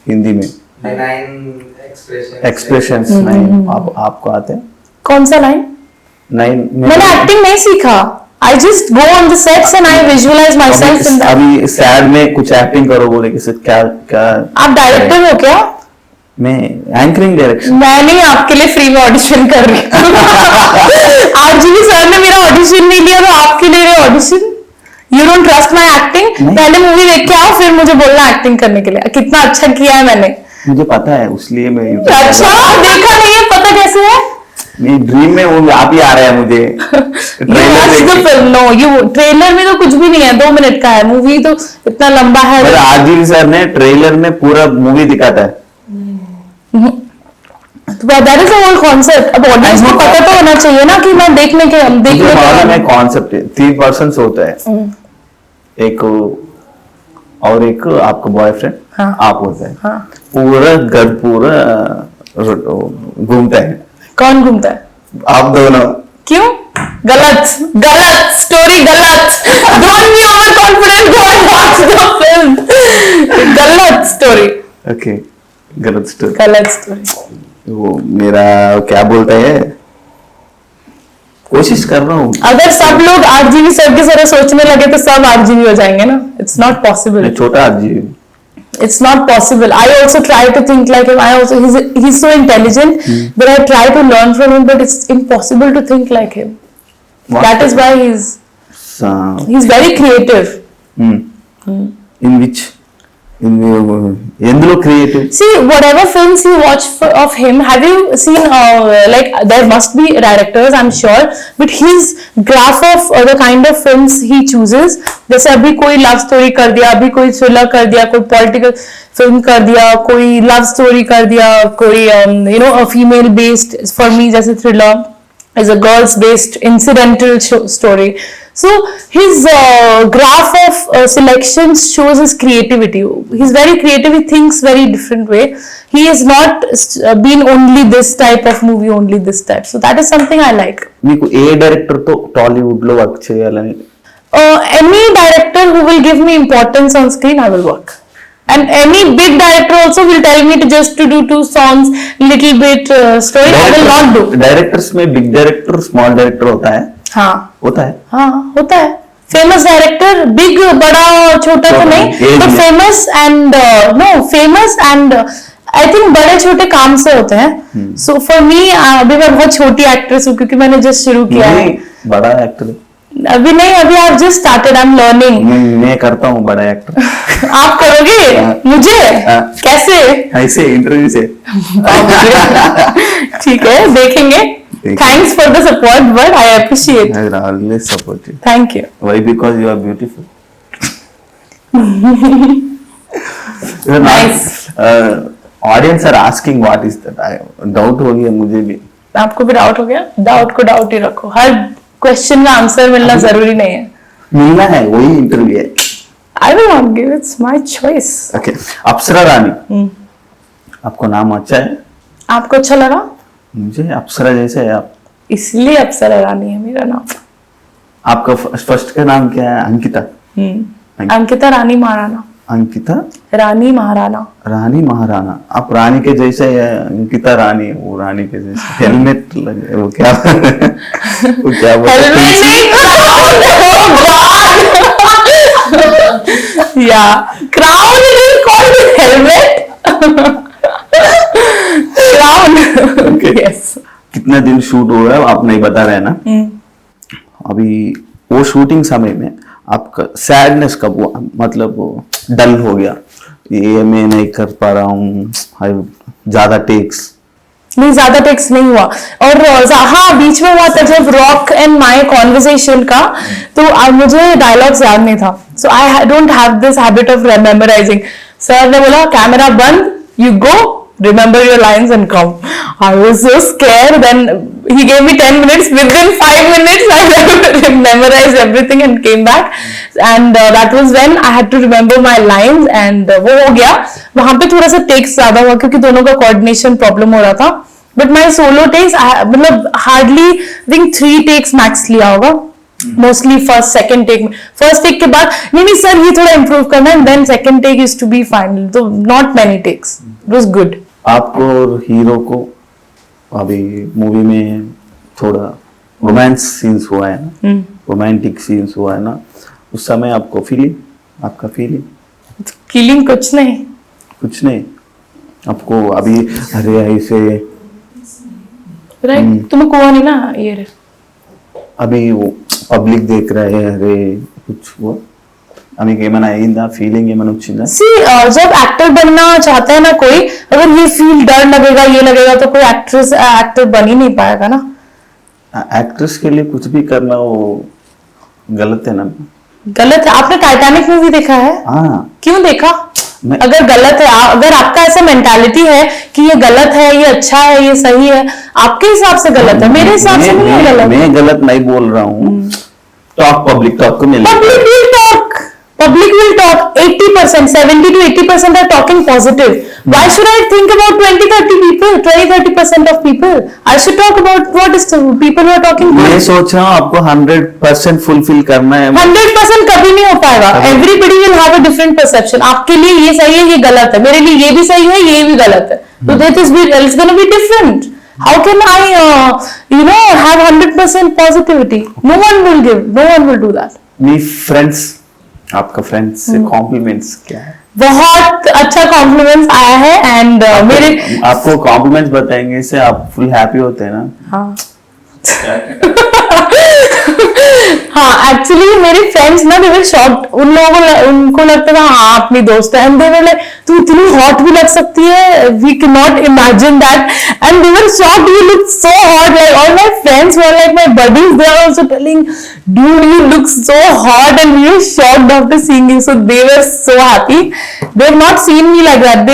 [SPEAKER 1] हिंदी में.
[SPEAKER 3] 9
[SPEAKER 1] एक्सप्रेशंस 9 आपको आते हैं?
[SPEAKER 2] कौन सा लाइन?
[SPEAKER 1] 9
[SPEAKER 2] मैंने एक्टिंग नहीं सीखा. I just go on the sets and I visualize myself in that.
[SPEAKER 1] अभी सैड में कुछ एक्टिंग करो बोले किसी क्या क्या?
[SPEAKER 2] आप डायरेक्टर हो क्या?
[SPEAKER 1] मैं एंकरिंग डायरेक्शन.
[SPEAKER 2] मैं नहीं आपके लिए फ्री में ऑडिशन कर रही हूँ. आरजीवी सर ने मेरा ऑडिशन नहीं लिया तो आपके ले रहे audition. You don't trust my acting. पहले मूवी देख के आओ फिर मुझे बोलना एक्टिंग करने के लिए. कितना अच्छा किया है मैंने.
[SPEAKER 1] मुझे पता है, उसलिए मैं
[SPEAKER 2] अच्छा देखा नहीं है, पता कैसे है?
[SPEAKER 1] मेरी ड्रीम में वो आप ही आ रहा है मुझे.
[SPEAKER 2] ट्रेलर में तो कुछ भी नहीं है, 2 मिनट का है. मूवी तो इतना लंबा है.
[SPEAKER 1] आजीव सर ने ट्रेलर में पूरा मूवी दिखाता है.
[SPEAKER 2] That is the whole concept. अब ऑडियंस को पता तो होना चाहिए ना कि मैं देखने के
[SPEAKER 1] कॉन्सेप्ट 3 पर्सन होता है. एक और एक आपका बॉयफ्रेंड.
[SPEAKER 2] हाँ.
[SPEAKER 1] आप होता है.
[SPEAKER 2] हाँ.
[SPEAKER 1] पूरा घर पूरा घूमता है.
[SPEAKER 2] कौन घूमता है?
[SPEAKER 1] आप दोनों.
[SPEAKER 2] क्यों? गलत स्टोरी. गलत. Don't be overconfident. Go and watch the film. गलत स्टोरी.
[SPEAKER 1] ओके, गलत स्टोरी.
[SPEAKER 2] गलत स्टोरी.
[SPEAKER 1] वो मेरा क्या बोलता है, कोशिश कर रहा हूँ.
[SPEAKER 2] अगर सब लोग आरजीवी सर की तरह सोचने लगे तो सब आरजीवी हो जाएंगे ना. It's not possible.
[SPEAKER 1] छोटा RGV.
[SPEAKER 2] It's not possible. I also try to think like him. He's so intelligent that I try to learn from him, but it's impossible to think like him. That is why he's very creative.
[SPEAKER 1] In which? ఎందులో creative?
[SPEAKER 2] See, whatever films you watch of him, have you seen, like, there must be directors, I'm sure, but his graph of the kind of films he chooses, जैसे अभी कोई love story कर दिया, अभी कोई thriller कर दिया, कोई पॉलिटिकल फिल्म कर दिया, कोई लव स्टोरी कर दिया, कोई फीमेल बेस्ड, फॉर मी जैसे thriller is a girls based incidental story. So his graph of selections shows his creativity. He's very creative, he thinks very different way. He is not been only this type of movie, only this type. So that is something I like.
[SPEAKER 1] మీకు ఏ director తో టాలీవుడ్ లో work చేయాలని?
[SPEAKER 2] Any director who will give me importance on screen, I will work. And any big director also will tell me to just to do 2 songs, little bit story. I will not do.
[SPEAKER 1] Directors में big director, small director होता है?
[SPEAKER 2] हाँ
[SPEAKER 1] होता है।
[SPEAKER 2] हाँ होता है। Famous director, big बड़ा छोटा तो नहीं, तो famous and famous and I think बड़े छोटे काम से होते हैं। सो फॉर मी अभी मैं बहुत छोटी एक्ट्रेस हूँ क्योंकि मैंने जस्ट शुरू किया है।
[SPEAKER 1] बड़ा एक्टर
[SPEAKER 2] अभी नहीं, अभी आप just started, I am learning.
[SPEAKER 1] मैं करता हूँ बड़ा एक्टर।
[SPEAKER 2] आप करोगे? मुझे कैसे?
[SPEAKER 1] ऐसे इंटरव्यू से।
[SPEAKER 2] ठीक है, देखेंगे। Thanks for the support, but I appreciate.
[SPEAKER 1] I will always support you.
[SPEAKER 2] Thank you.
[SPEAKER 1] Why? Because you are beautiful.
[SPEAKER 2] Nice.
[SPEAKER 1] Audience are asking what is that? Doubt हो गया मुझे भी।
[SPEAKER 2] आपको भी डाउट हो गया? डाउट को डाउट ही रखो, हर क्वेश्चन का आंसर मिलना जरूरी नहीं है।
[SPEAKER 1] मिलना है, वही इंटरव्यू है।
[SPEAKER 2] I will not give, it's my choice.
[SPEAKER 1] Okay. अप्सरा रानी, आपको नाम अच्छा है?
[SPEAKER 2] आपको अच्छा लगा?
[SPEAKER 1] मुझे अप्सरा जैसे है आप,
[SPEAKER 2] इसलिए अप्सरा रानी है मेरा नाम।
[SPEAKER 1] आपका फर्स्ट का नाम क्या है? अंकिता।
[SPEAKER 2] अंकिता रानी महाराणा।
[SPEAKER 1] अंकिता
[SPEAKER 2] रानी महाराणा।
[SPEAKER 1] रानी महाराणा। आप रानी के जैसे है, अंकिता रानी, वो रानी के जैसे। हेलमेट लगे, वो क्या वो क्या
[SPEAKER 2] हेलमेट नहीं, या crown is called helmet. Crown. Yes.
[SPEAKER 1] कितना दिन शूट हो रहा है आप नहीं बता रहे ना? अभी वो शूटिंग समय में आपका सैडनेस कब हुआ, मतलब डल हो गया, ये मैं नहीं कर पा रहा हूँ, ज्यादा टेक्स?
[SPEAKER 2] नहीं, ज्यादा टेक्स नहीं हुआ। और हाँ, बीच में हुआ था जब रॉक एंड माय कॉन्वर्सेशन का, तो मुझे डायलॉग्स याद नहीं था। So I don't have this habit of memorising. Sir ने बोला कैमरा बंद, you go, remember your lines and come. I was so scared. Then he gave me 10 minutes. Within 5 minutes, I memorized everything and came back. And that was when I had to remember my lines. And वो हो गया। वहाँ पे थोड़ा सा takes ज़्यादा हुआ क्योंकि दोनों का coordination problem हो रहा था। But my solo takes, मतलब hardly I think 3 takes max लिया होगा। मोस्टली फर्स्ट सेकंड टेक में, फर्स्ट टेक के बाद नहीं सर ये थोड़ा इंप्रूव करना है, then second take is to be final, तो not many takes, it was good.
[SPEAKER 1] आपको और हीरो को अभी मूवी में थोड़ा रोमांस सीन्स हुआ है ना, रोमांटिक सीन्स हुआ है ना, उस समय आपको फीलिंग, आपका फीलिंग
[SPEAKER 2] कुछ नहीं
[SPEAKER 1] आपको अभी? अरे ऐसे
[SPEAKER 2] राइट, तुम्हें कुआ नहीं ना ये
[SPEAKER 1] अभी वो పబ్లిక్ देख रहे हैं, अरे कुछ वो మీకు ఏమైనా అయిందా, ఫీలింగ్ ఏమైనా వచ్చిందా?
[SPEAKER 2] जब एक्टर बनना चाहता है ना कोई, अगर ये फील डर लगेगा, ये लगेगा, तो कोई एक्टर बन ही नहीं पाएगा ना।
[SPEAKER 1] एक्ट्रेस के लिए कुछ भी करना वो गलत है ना?
[SPEAKER 2] गलत है। आपने टाइटैनिक मूवी देखा है?
[SPEAKER 1] हाँ।
[SPEAKER 2] क्यों देखा? अगर गलत है, अगर आपका ऐसा मेंटालिटी है कि ये गलत है, ये अच्छा है, ये सही है, आपके हिसाब से गलत है, मेरे हिसाब से नहीं है गलत।
[SPEAKER 1] मैं गलत नहीं बोल रहा हूँ। टॉक पब्लिक टॉक को मिल,
[SPEAKER 2] Public will talk 80%, 70 to 80% are talking positive. Why should I think about 20-30% of people? I should talk about what is the people who are talking good.
[SPEAKER 1] मैं सोच रहा हूँ आपको 100% फुलफिल करना है।
[SPEAKER 2] 100% कभी नहीं हो पाएगा। Everybody will have a different perception. आपके लिए ये सही है, ये गलत है, मेरे लिए ये भी सही है, ये भी गलत है, तो that is it's going to be different. How can I have 100% positivity? No one will do that.
[SPEAKER 1] Me friends, आपका फ्रेंड्स से कॉम्प्लीमेंट्स क्या है?
[SPEAKER 2] बहुत अच्छा कॉम्प्लीमेंट्स आया है एंड मेरे
[SPEAKER 1] आपको कॉम्प्लीमेंट्स बताएंगे इससे आप फुल हैप्पी होते हैं ना?
[SPEAKER 2] हाँ। हाँ एक्चुअली मेरे फ्रेंड्स ना दे वर शॉक्ड, उनको लगता था हाँ अपनी दोस्त है, एंड दे वर लाइक तू इतनी हॉट भी लग सकती है, we can not imagine that, and they were shocked you look so hot, like all my friends were like my buddies, they are also telling dude you look so hot, and we were shocked after seeing you, so they were so happy. They've not seen me like that.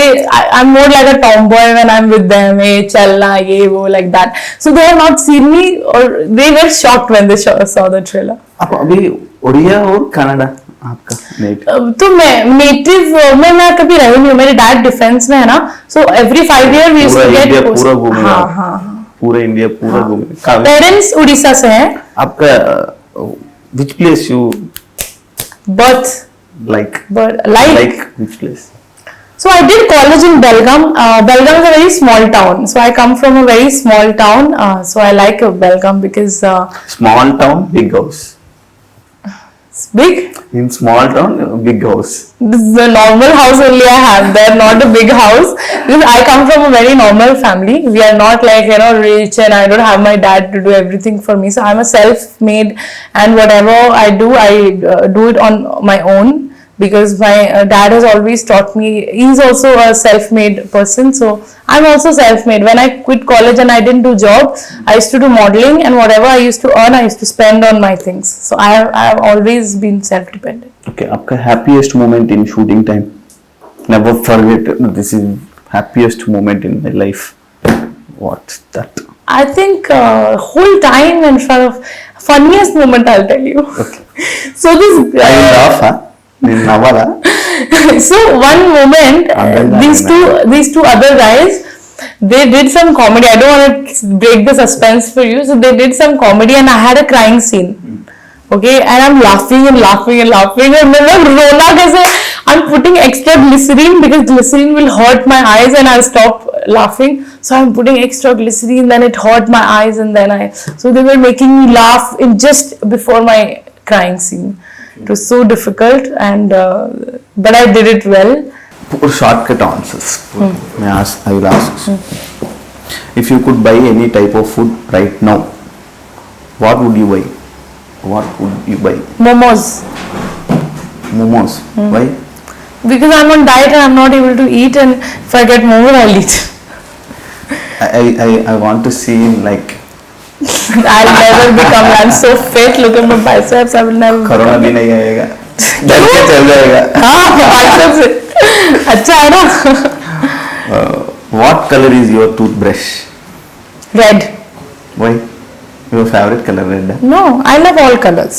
[SPEAKER 2] I'm more like a tomboy when I'm with them, hey chalna ye wo, like that, so they have not seen me, or they were shocked when they saw the trailer.
[SPEAKER 1] आप अभी उड़िया और Canada आपका native?
[SPEAKER 2] तो मैं native में मैं कभी रही नहीं हूँ, मेरे डैड डिफेंस में है ना, so every 5 year we used to get
[SPEAKER 1] India पूरा घूमे?
[SPEAKER 2] हाँ हाँ,
[SPEAKER 1] पूरा इंडिया पूरा घूमे?
[SPEAKER 2] पेरेंट्स उड़ीसा से हैं.
[SPEAKER 1] आपका which place you
[SPEAKER 2] birth
[SPEAKER 1] like
[SPEAKER 2] like
[SPEAKER 1] which place?
[SPEAKER 2] So I did college in Belgaum. Belgaum is a very small town. So I come from a very small town. So I like Belgaum because
[SPEAKER 1] Small town, big house.
[SPEAKER 2] it's big.
[SPEAKER 1] In small town, big house.
[SPEAKER 2] This is a normal house only I have there, not a big house. Because I come from a very normal family. We are not like, you know, rich, and I don't have my dad to do everything for me. So I'm a self-made, and whatever I do do it on my own. Because my dad has always taught me, he's also a self-made person, so I'm also self-made. When I quit college and I didn't do job, I used to do modeling, and whatever I used to earn, I used to spend on my things. So I have always been self-dependent.
[SPEAKER 1] Okay, आपका happiest moment in shooting time? Never forget, this is happiest moment in my life. What's that?
[SPEAKER 2] I think whole time in front of, funniest moment I'll tell you.
[SPEAKER 1] Okay.
[SPEAKER 2] So this
[SPEAKER 1] I will laugh, huh? నేను నవ్వాలా?
[SPEAKER 2] so one moment these two other guys, they did some comedy. I don't want to break the suspense for you, so they did some comedy and I had a crying scene. Okay, and I'm laughing and laughing and laughing, and then रोना कैसे, I'm putting extra glycerine because glycerine will hurt my eyes and I'll stop laughing, so I'm putting extra glycerine, then it hurt my eyes, and then so they were making me laugh in just before my crying scene. It was so difficult, and but I did it well.
[SPEAKER 1] For shortcut answers, I will ask. If you could buy any type of food right now, what would you buy? What would you buy?
[SPEAKER 2] Momos.
[SPEAKER 1] Momos. Why?
[SPEAKER 2] Because I'm on diet and I'm not able to eat, and if I get momo, I'll eat.
[SPEAKER 1] I want to see him like.
[SPEAKER 2] I'll never become. I'm so fit. Look at my biceps. I will never.
[SPEAKER 1] Corona भी नहीं आएगा, डर के चल जाएगा.
[SPEAKER 2] हाँ, biceps. अच्छा है ना?
[SPEAKER 1] What color is your toothbrush?
[SPEAKER 2] Red.
[SPEAKER 1] Why? Your favorite color red?
[SPEAKER 2] No, I love all colors.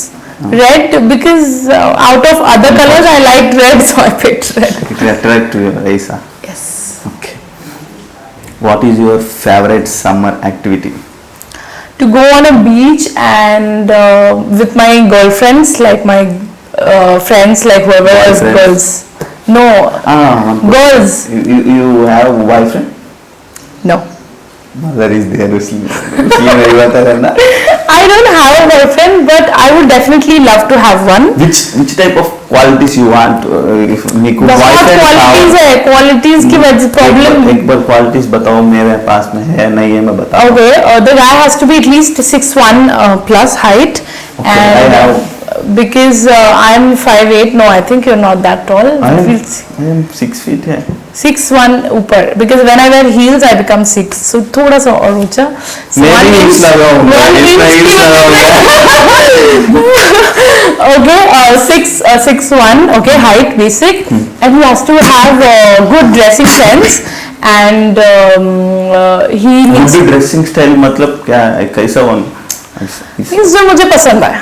[SPEAKER 2] Red because out of other colors I liked red, so I picked red.
[SPEAKER 1] It attract to your eyes, huh?
[SPEAKER 2] Yes.
[SPEAKER 1] Okay. What is your favorite summer activity?
[SPEAKER 2] To go on a beach and with my girlfriends, like my friends, like whoever is girls. No, girls.
[SPEAKER 1] You have a boyfriend?
[SPEAKER 2] No.
[SPEAKER 1] Mother is there.
[SPEAKER 2] I don't have a boyfriend, but I would definitely love to have one.
[SPEAKER 1] Which type of qualities you want? If मेरे को
[SPEAKER 2] बहुत qualities है, qualities की वजह problem.
[SPEAKER 1] एक बार qualities बताओ, मेरे पास में है नहीं है, मैं बताऊँ.
[SPEAKER 2] Okay, the guy has to be at least 6'1" plus height,
[SPEAKER 1] okay,
[SPEAKER 2] and because I'm 5'8", no, I think you're not that tall.
[SPEAKER 1] I am 6 feet है.
[SPEAKER 2] 6'1" ऊपर, because when I wear heels I become 6, so थोड़ा सा और ऊंचा. So
[SPEAKER 1] मैं भी heels लगाऊंगा.
[SPEAKER 2] Okay, 6'1", okay, height basic, and he has to have good dressing sense, and he needs.
[SPEAKER 1] Good dressing style मतलब क्या है, कैसा वन?
[SPEAKER 2] जो मुझे पसंद है.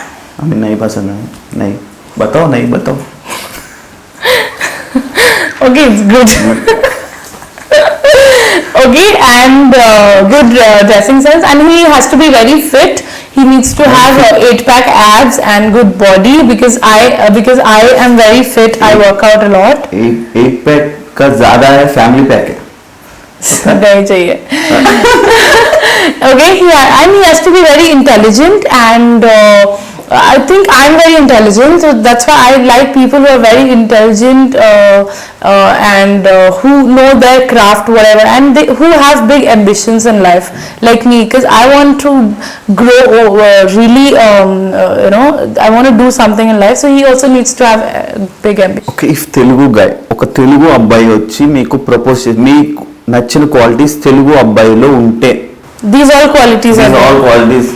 [SPEAKER 1] हमें नहीं पसंद है, नहीं बताओ, नहीं बताओ.
[SPEAKER 2] Okay, it's good. Okay, and good dressing sense, and he has to be very fit. He needs to have 8-pack abs and good body, because I am very fit. I work out a lot.
[SPEAKER 1] 8-pack का ज़्यादा है, family pack है.
[SPEAKER 2] नहीं चाहिए. Okay, and he has to be very intelligent, and I think I'm very intelligent, so that's why I like people who are very intelligent and who know their craft, whatever, and who have big ambitions in life, like me, because I want to grow really, I want to do something in life. So he also needs to have big ambitions.
[SPEAKER 1] Okay, if Telugu guy, ఒక తెలుగు అబ్బాయి వచ్చి మీకు propose చేసి మీకు నచ్చిన qualities Telugu అబ్బాయిలో ఉంటే,
[SPEAKER 2] These all qualities are
[SPEAKER 1] all qualities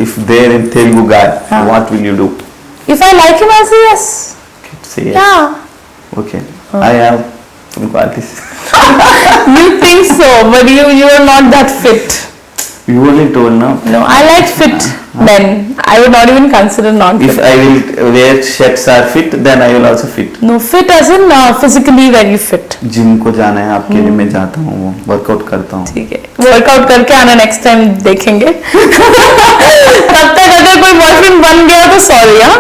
[SPEAKER 1] if there in Telugu guy, what will you do?
[SPEAKER 2] If I like him, I'll say yes.
[SPEAKER 1] Say
[SPEAKER 2] Yeah.
[SPEAKER 1] Okay, I have some qualities.
[SPEAKER 2] You think so, but you are not that fit.
[SPEAKER 1] You only told now.
[SPEAKER 2] No, I like fit men. I would not even consider non-fit.
[SPEAKER 1] If I will wear shirts are fit, then I will also fit.
[SPEAKER 2] No, fit as in physically very fit.
[SPEAKER 1] Gym को जाना है आपके लिए, मैं जाता हूँ, workout करता हूँ.
[SPEAKER 2] ठीक है, वर्कआउट करके आना, नेक्स्ट टाइम देखेंगे. तब तक अगर कोई बॉयफ्रेंड बन गया तो सॉरी. हाँ,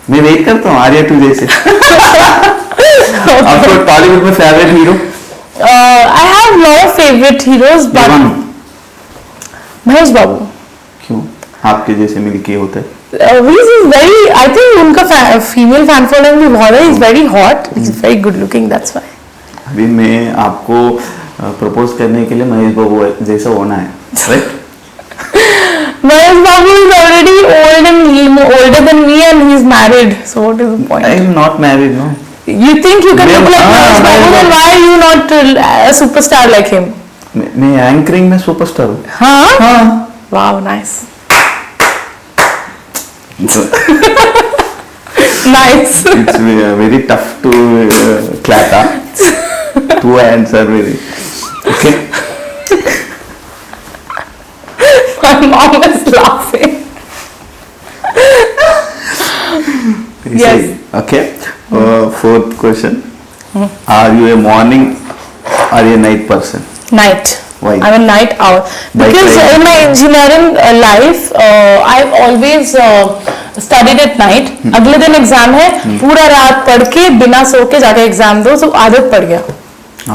[SPEAKER 1] मैं वेट करता हूँ आर्या 2 जैसे. आपको टॉलीवुड में favourite hero?
[SPEAKER 2] I have lot of favorite heroes, but Mahesh Babu.
[SPEAKER 1] क्यों? आपके जैसे मिलके होते हैं.
[SPEAKER 2] He is very, I think उनका फीमेल फैन फॉलोइंग भी बहुत है. He is very hot. He is very good looking. That's why.
[SPEAKER 1] अभी मैं आपको प्रपोज करने के लिए महेश बाबू जैसा होना है, right?
[SPEAKER 2] Mahesh Babu is already old and older than me, and he is married. So what is the point?
[SPEAKER 1] I am not married, no.
[SPEAKER 2] You think you can look like Mahesh Babu? Then why are you not a superstar like him?
[SPEAKER 1] मैं anchoring में superstar हूँ.
[SPEAKER 2] Huh?
[SPEAKER 1] हाँ.
[SPEAKER 2] Wow, nice. Nice.
[SPEAKER 1] It's very tough to clap. Two hands are very okay.
[SPEAKER 2] My mom is laughing. Yes.
[SPEAKER 1] Okay. Fourth question. Are you a morning or a night person?
[SPEAKER 2] Night.
[SPEAKER 1] Why?
[SPEAKER 2] I'm a night owl. Because in my engineering life, I've always studied at night. अगले दिन exam है, पूरा रात पढ़ के बिना सो के जाके एग्जाम दो, तो आदत पड़ गया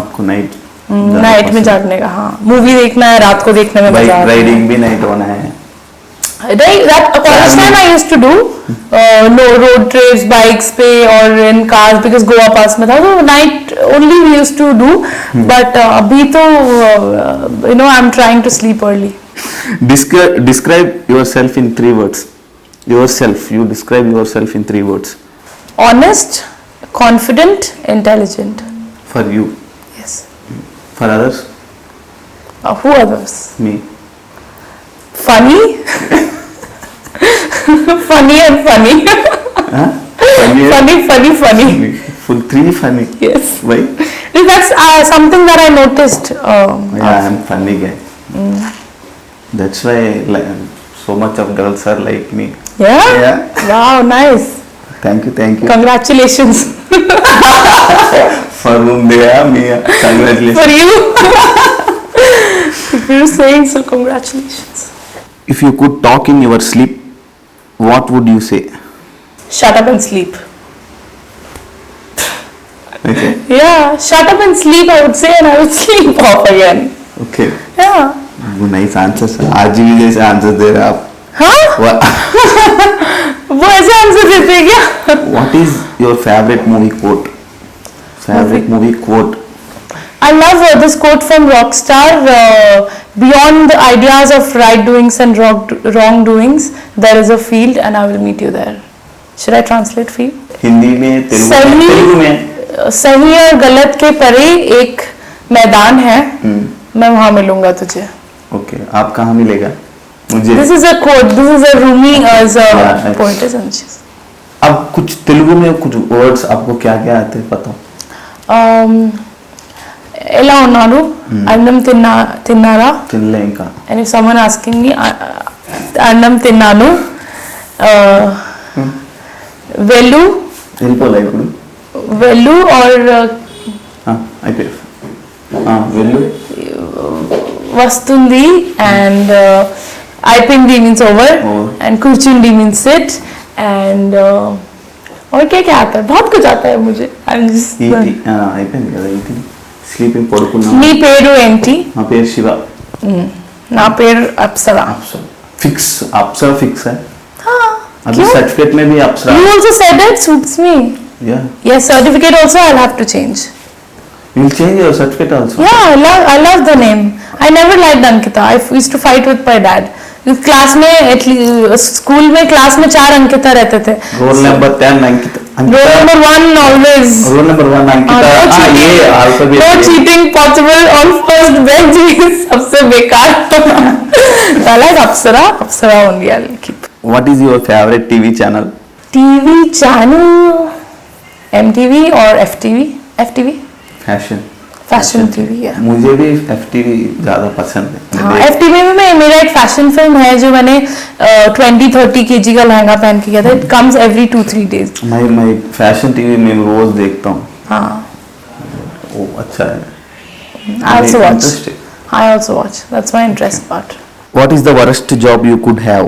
[SPEAKER 1] आपको नाइट
[SPEAKER 2] नाइट में जागने का. हाँ, मूवी देखना है, रात को देखने में मजा आता है.
[SPEAKER 1] राइडिंग भी नाइट होना है.
[SPEAKER 2] That college time I used to do no road trips bikes पे or in cars because Goa pass में था, तो night only we used to do. But अभी तो I'm trying to sleep early.
[SPEAKER 1] Describe yourself in 3 words. Yourself. You describe yourself in 3 words.
[SPEAKER 2] Honest, confident, intelligent.
[SPEAKER 1] For you.
[SPEAKER 2] Yes.
[SPEAKER 1] For others.
[SPEAKER 2] Who others?
[SPEAKER 1] Me.
[SPEAKER 2] Funny. Funny and funny.
[SPEAKER 1] Huh? Funny.
[SPEAKER 2] Funny.
[SPEAKER 1] Full 3 funny.
[SPEAKER 2] Yes.
[SPEAKER 1] Why?
[SPEAKER 2] That's something that I noticed.
[SPEAKER 1] Yeah, I'm funny guy. That's why so much of girls are like me.
[SPEAKER 2] Yeah?
[SPEAKER 1] Yeah.
[SPEAKER 2] Wow, nice.
[SPEAKER 1] Thank you.
[SPEAKER 2] Congratulations.
[SPEAKER 1] For whom they are, me. Congratulations.
[SPEAKER 2] For you. If you're saying so, congratulations.
[SPEAKER 1] If you could talk in your sleep, what would you say?
[SPEAKER 2] Shut up and sleep.
[SPEAKER 1] Okay.
[SPEAKER 2] Yeah, shut up and sleep, I would say, and I would sleep off again.
[SPEAKER 1] Okay.
[SPEAKER 2] Yeah.
[SPEAKER 1] Nice answers. RGV जैसे answer दे रहे आप.
[SPEAKER 2] हाँ? वो ऐसे answer देते हैं क्या?
[SPEAKER 1] What is your favorite movie quote? Favorite movie quote?
[SPEAKER 2] I love this quote from Rockstar. Beyond the ideas of right doings and wrong doings, there is a field, and I will meet you there. Should I translate field?
[SPEAKER 1] Hindi में, तेलुगु में.
[SPEAKER 2] सही और गलत के परे एक मैदान है. मैं वहाँ मिलूंगा तुझे.
[SPEAKER 1] Okay. आप कहाँ मिलेगा? मुझे.
[SPEAKER 2] This is a quote. This is a Rumi as a poetess.
[SPEAKER 1] अब कुछ तेलुगु में कुछ words आपको क्या क्या आते हैं बताओ.
[SPEAKER 2] ఎలా ఉన్నారు, అన్నం తిన్నారా,
[SPEAKER 1] తినలే ఇంకా.
[SPEAKER 2] and if someone asking me అన్నం తిన్నాను, వెళ్ళు
[SPEAKER 1] వెళ్ళిపోలే ఇప్పుడు.
[SPEAKER 2] వెళ్ళు or
[SPEAKER 1] అయిపోయి వెళ్ళు
[SPEAKER 2] వస్తుంది, and అయిపోయింది means over, and కూర్చుండి means sit, and और क्या क्या आता है, बहुत कुछ आता है मुझे.
[SPEAKER 1] అయిపోయింది కదా. స్లీపింగ్ పడుకున్నా.
[SPEAKER 2] నీ పేరు ఏంటి?
[SPEAKER 1] నా పేరు శివ.
[SPEAKER 2] నా పేరు అప్సరా.
[SPEAKER 1] ఫిక్స్. అప్సరా ఫిక్స్. अभी
[SPEAKER 2] क्यों?
[SPEAKER 1] सर्टिफिकेट में भी अप्सरा.
[SPEAKER 2] You also said it suits me.
[SPEAKER 1] Yeah.
[SPEAKER 2] Yes, certificate also I'll have to change.
[SPEAKER 1] You will change your certificate also.
[SPEAKER 2] Yeah, I love the name. I never liked Ankita. I used to fight with my dad. Class में at least school में class में 4 अंकिता रहते थे.
[SPEAKER 1] Roll number 10 Ankita.
[SPEAKER 2] Roll number 1 always.
[SPEAKER 1] Roll number 1 Ankita.
[SPEAKER 2] No
[SPEAKER 1] हाँ ये
[SPEAKER 2] cheating.
[SPEAKER 1] Alphabet.
[SPEAKER 2] No cheating possible on first bench. सबसे बेकार. I like Apsara. Apsara only I'll keep.
[SPEAKER 1] What is your favorite TV channel?
[SPEAKER 2] TV channel. MTV or FTV? FTV?
[SPEAKER 1] Fashion.
[SPEAKER 2] Fashion TV. Yeah.
[SPEAKER 1] मुझे भी FTV ज्यादा पसंद है.
[SPEAKER 2] हाँ, FTV में मेरा एक फैशन फिल्म है जो मैंने 20-30 kg का लहंगा पहन के किया था. It comes every 2-3 days.
[SPEAKER 1] मैं फैशन टीवी में रोज देखता हूँ.
[SPEAKER 2] हाँ.
[SPEAKER 1] वो अच्छा है.
[SPEAKER 2] I also watch.
[SPEAKER 1] Interesting.
[SPEAKER 2] I also watch. That's my interest part.
[SPEAKER 1] What is the worst job you could have?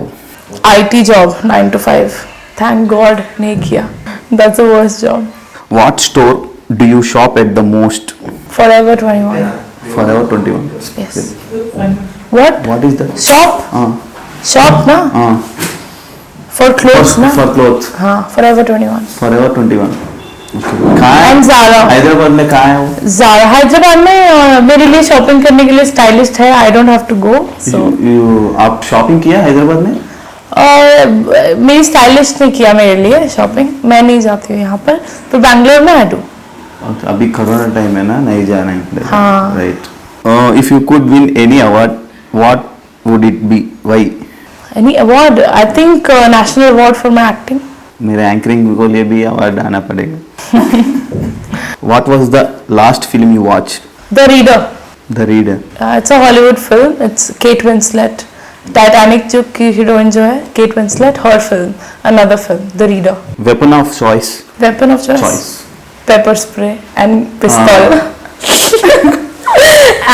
[SPEAKER 2] IT job 9 to 5. Thank God नहीं किया. That's the worst job.
[SPEAKER 1] What store do you shop at the most?
[SPEAKER 2] Forever 21.
[SPEAKER 1] Forever 21.
[SPEAKER 2] Yes. What?
[SPEAKER 1] What is that?
[SPEAKER 2] Shop?
[SPEAKER 1] हाँ
[SPEAKER 2] Shop ना?
[SPEAKER 1] हाँ.
[SPEAKER 2] For clothes ना?
[SPEAKER 1] For clothes.
[SPEAKER 2] हाँ. Forever 21.
[SPEAKER 1] Forever 21. Okay. कहाँ है?
[SPEAKER 2] And Zara.
[SPEAKER 1] Hyderabad में कहाँ है वो?
[SPEAKER 2] Zara हैदराबाद में मेरे लिए शॉपिंग करने के लिए स्टाइलिस्ट है. I don't have to go. So
[SPEAKER 1] आप शॉपिंग किया हैदराबाद में?
[SPEAKER 2] मेरी स्टाइलिस्ट ने किया मेरे लिए शॉपिंग. मैं नहीं जाती हूँ यहाँ पर. तो बैंगलोर में I do.
[SPEAKER 1] अभी कोरोना टाइम है ना, नहीं जाना है.
[SPEAKER 2] हाँ.
[SPEAKER 1] Right. If you could win any award, what would it be? Why?
[SPEAKER 2] Any award? I think national award for my acting.
[SPEAKER 1] मेरे एंकरिंग को लिए भी अवार्ड आना पड़ेगा. What was the last film you watched?
[SPEAKER 2] The Reader.
[SPEAKER 1] The Reader.
[SPEAKER 2] It's a Hollywood film. It's Kate Winslet. Titanic जो की heroine जो है Kate Winslet, her film. Another film, The Reader.
[SPEAKER 1] Weapon of choice.
[SPEAKER 2] Weapon of choice. Pepper spray and pistol.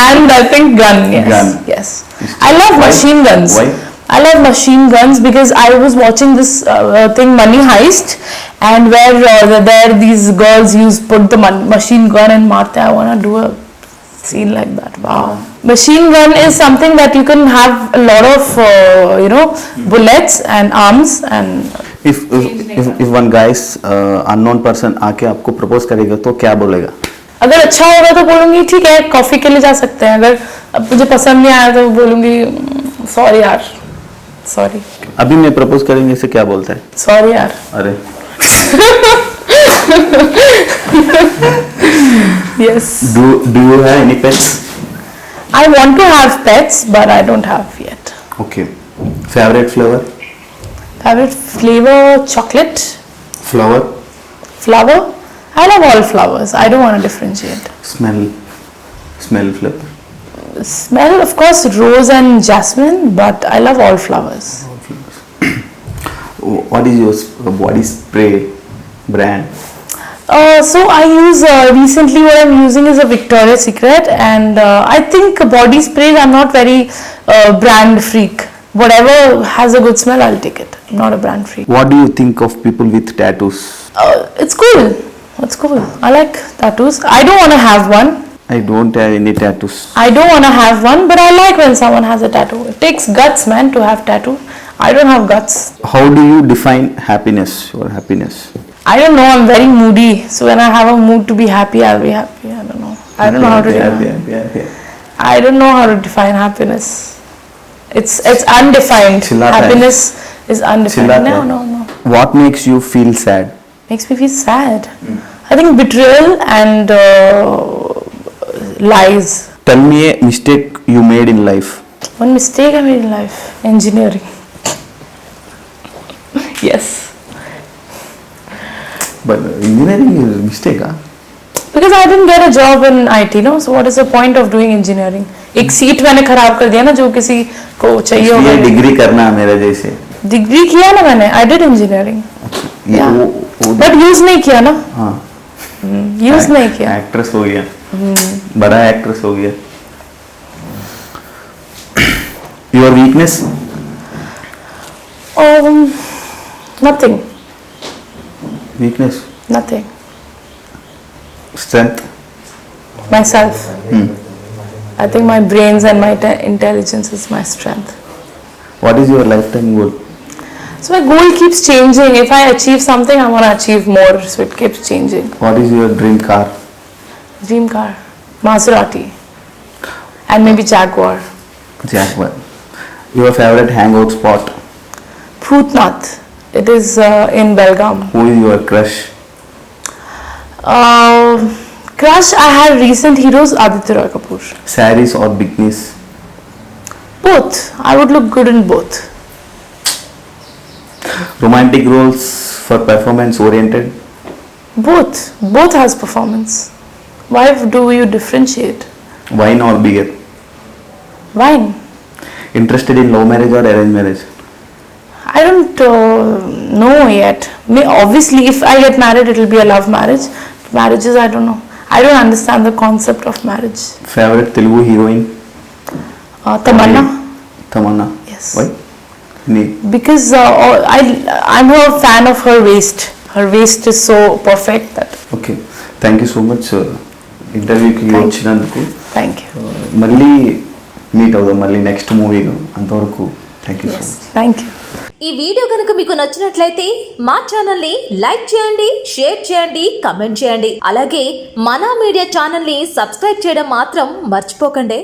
[SPEAKER 2] And I think gun. Yes.
[SPEAKER 1] Gun.
[SPEAKER 2] Yes. I love
[SPEAKER 1] Why?
[SPEAKER 2] machine guns.
[SPEAKER 1] Why?
[SPEAKER 2] I love machine guns because I was watching this thing Money Heist, and where there these girls put the machine gun and marte. I wanna do a scene like that. Wow. Machine gun is something that you can have a lot of bullets and arms and.
[SPEAKER 1] If one guy's unknown person आके आपको propose करेगा तो क्या बोलेगा?
[SPEAKER 2] अगर अच्छा होगा तो बोलूंगी ठीक है कॉफी के लिए जा सकते हैं. अगर अब मुझे पसंद नहीं आया तो बोलूंगी सॉरी यार. सॉरी.
[SPEAKER 1] अभी मैं प्रपोज करेंगे से क्या बोलता है?
[SPEAKER 2] सॉरी यार.
[SPEAKER 1] अरे.
[SPEAKER 2] Yes.
[SPEAKER 1] Do you have any pets?
[SPEAKER 2] I want to have pets but I don't have yet.
[SPEAKER 1] Okay. Favorite flavor?
[SPEAKER 2] Favorite flavor chocolate.
[SPEAKER 1] Flower?
[SPEAKER 2] Flower? I love all flowers. I don't want to differentiate.
[SPEAKER 1] Smell flavor.
[SPEAKER 2] Smell, of course, rose and jasmine, but I love all flowers.
[SPEAKER 1] What is your body spray brand?
[SPEAKER 2] So I use recently what I'm using is a Victoria's Secret, and I think body sprays I'm not very brand freak. Whatever has a good smell, I'll take it. I'm not a brand freak.
[SPEAKER 1] What do you think of people with tattoos?
[SPEAKER 2] It's cool. It's cool. I like tattoos. I don't want to have one.
[SPEAKER 1] I don't have any tattoos.
[SPEAKER 2] I don't want to have one, but I like when someone has a tattoo. It takes guts, man, to have tattoo. I don't have guts.
[SPEAKER 1] How do you define happiness or happiness?
[SPEAKER 2] I don't know. I'm very moody. So when I have a mood to be happy, I'll be happy. I don't know. I don't know how to define. I don't know how to define happiness. It's undefined. Happiness is undefined. No.
[SPEAKER 1] What makes you feel sad?
[SPEAKER 2] Makes me feel sad. I think betrayal and lies.
[SPEAKER 1] Tell me a mistake you made in life.
[SPEAKER 2] One mistake I made in life. Engineering. Yes.
[SPEAKER 1] But engineering is a mistake, huh?
[SPEAKER 2] Because I didn't get a job in IT, no? So what is the point of doing engineering? एक seat मैंने खराब कर दिया ना जो किसी को चाहिए होगा.
[SPEAKER 1] ये डिग्री करना मेरे जैसे.
[SPEAKER 2] डिग्री किया ना मैंने. I did engineering. But use नहीं किया ना.
[SPEAKER 1] हाँ.
[SPEAKER 2] Use नहीं किया.
[SPEAKER 1] Actress हो गया. बड़ा actress हो गया. Your weakness?
[SPEAKER 2] Nothing.
[SPEAKER 1] Weakness?
[SPEAKER 2] Nothing.
[SPEAKER 1] Strength?
[SPEAKER 2] Myself. I think my brains and my intelligence is my strength.
[SPEAKER 1] What is your lifetime goal?
[SPEAKER 2] So my goal keeps changing. If I achieve something, I want to achieve more. So it keeps changing.
[SPEAKER 1] What is your dream car?
[SPEAKER 2] Dream car, Maserati, and maybe Jaguar.
[SPEAKER 1] Jaguar. Your favorite hangout spot?
[SPEAKER 2] Bhutnath. It is in Belgaum.
[SPEAKER 1] Who is your crush?
[SPEAKER 2] Crush, I had recent heroes Aditya Roy Kapoor.
[SPEAKER 1] Saris or bikinis?
[SPEAKER 2] Both. I would look good in both.
[SPEAKER 1] Romantic roles for performance oriented?
[SPEAKER 2] Both. Both has performance. Why do you differentiate?
[SPEAKER 1] Wine or beer?
[SPEAKER 2] Wine.
[SPEAKER 1] Interested in love marriage or arranged marriage?
[SPEAKER 2] I don't know yet. Obviously, if I get married, it will be a love marriage. Marriages, I don't know. I don't understand the concept of marriage.
[SPEAKER 1] Favorite Telugu heroine?
[SPEAKER 2] Tamanna.
[SPEAKER 1] Tamanna.
[SPEAKER 2] Yes.
[SPEAKER 1] Why?
[SPEAKER 2] Because I'm a fan of her waist. Her waist is so perfect that.
[SPEAKER 1] Okay thank you so much ఇంటర్వ్యూకి వచ్చినందుకు.
[SPEAKER 2] Thank you.
[SPEAKER 1] మళ్ళీ meet అవుదాం మళ్ళీ next మూవీలో. అంతవరకు thank you so much.
[SPEAKER 2] Thank you.
[SPEAKER 4] ఈ video కనుక మీకు నచ్చినట్లయితే మా ఛానల్ని లైక్ చేయండి, షేర్ చేయండి, కమెంట్ చేయండి. అలాగే మన మీడియా ఛానల్ని సబ్స్క్రైబ్ చేయడం మాత్రం మర్చిపోకండి.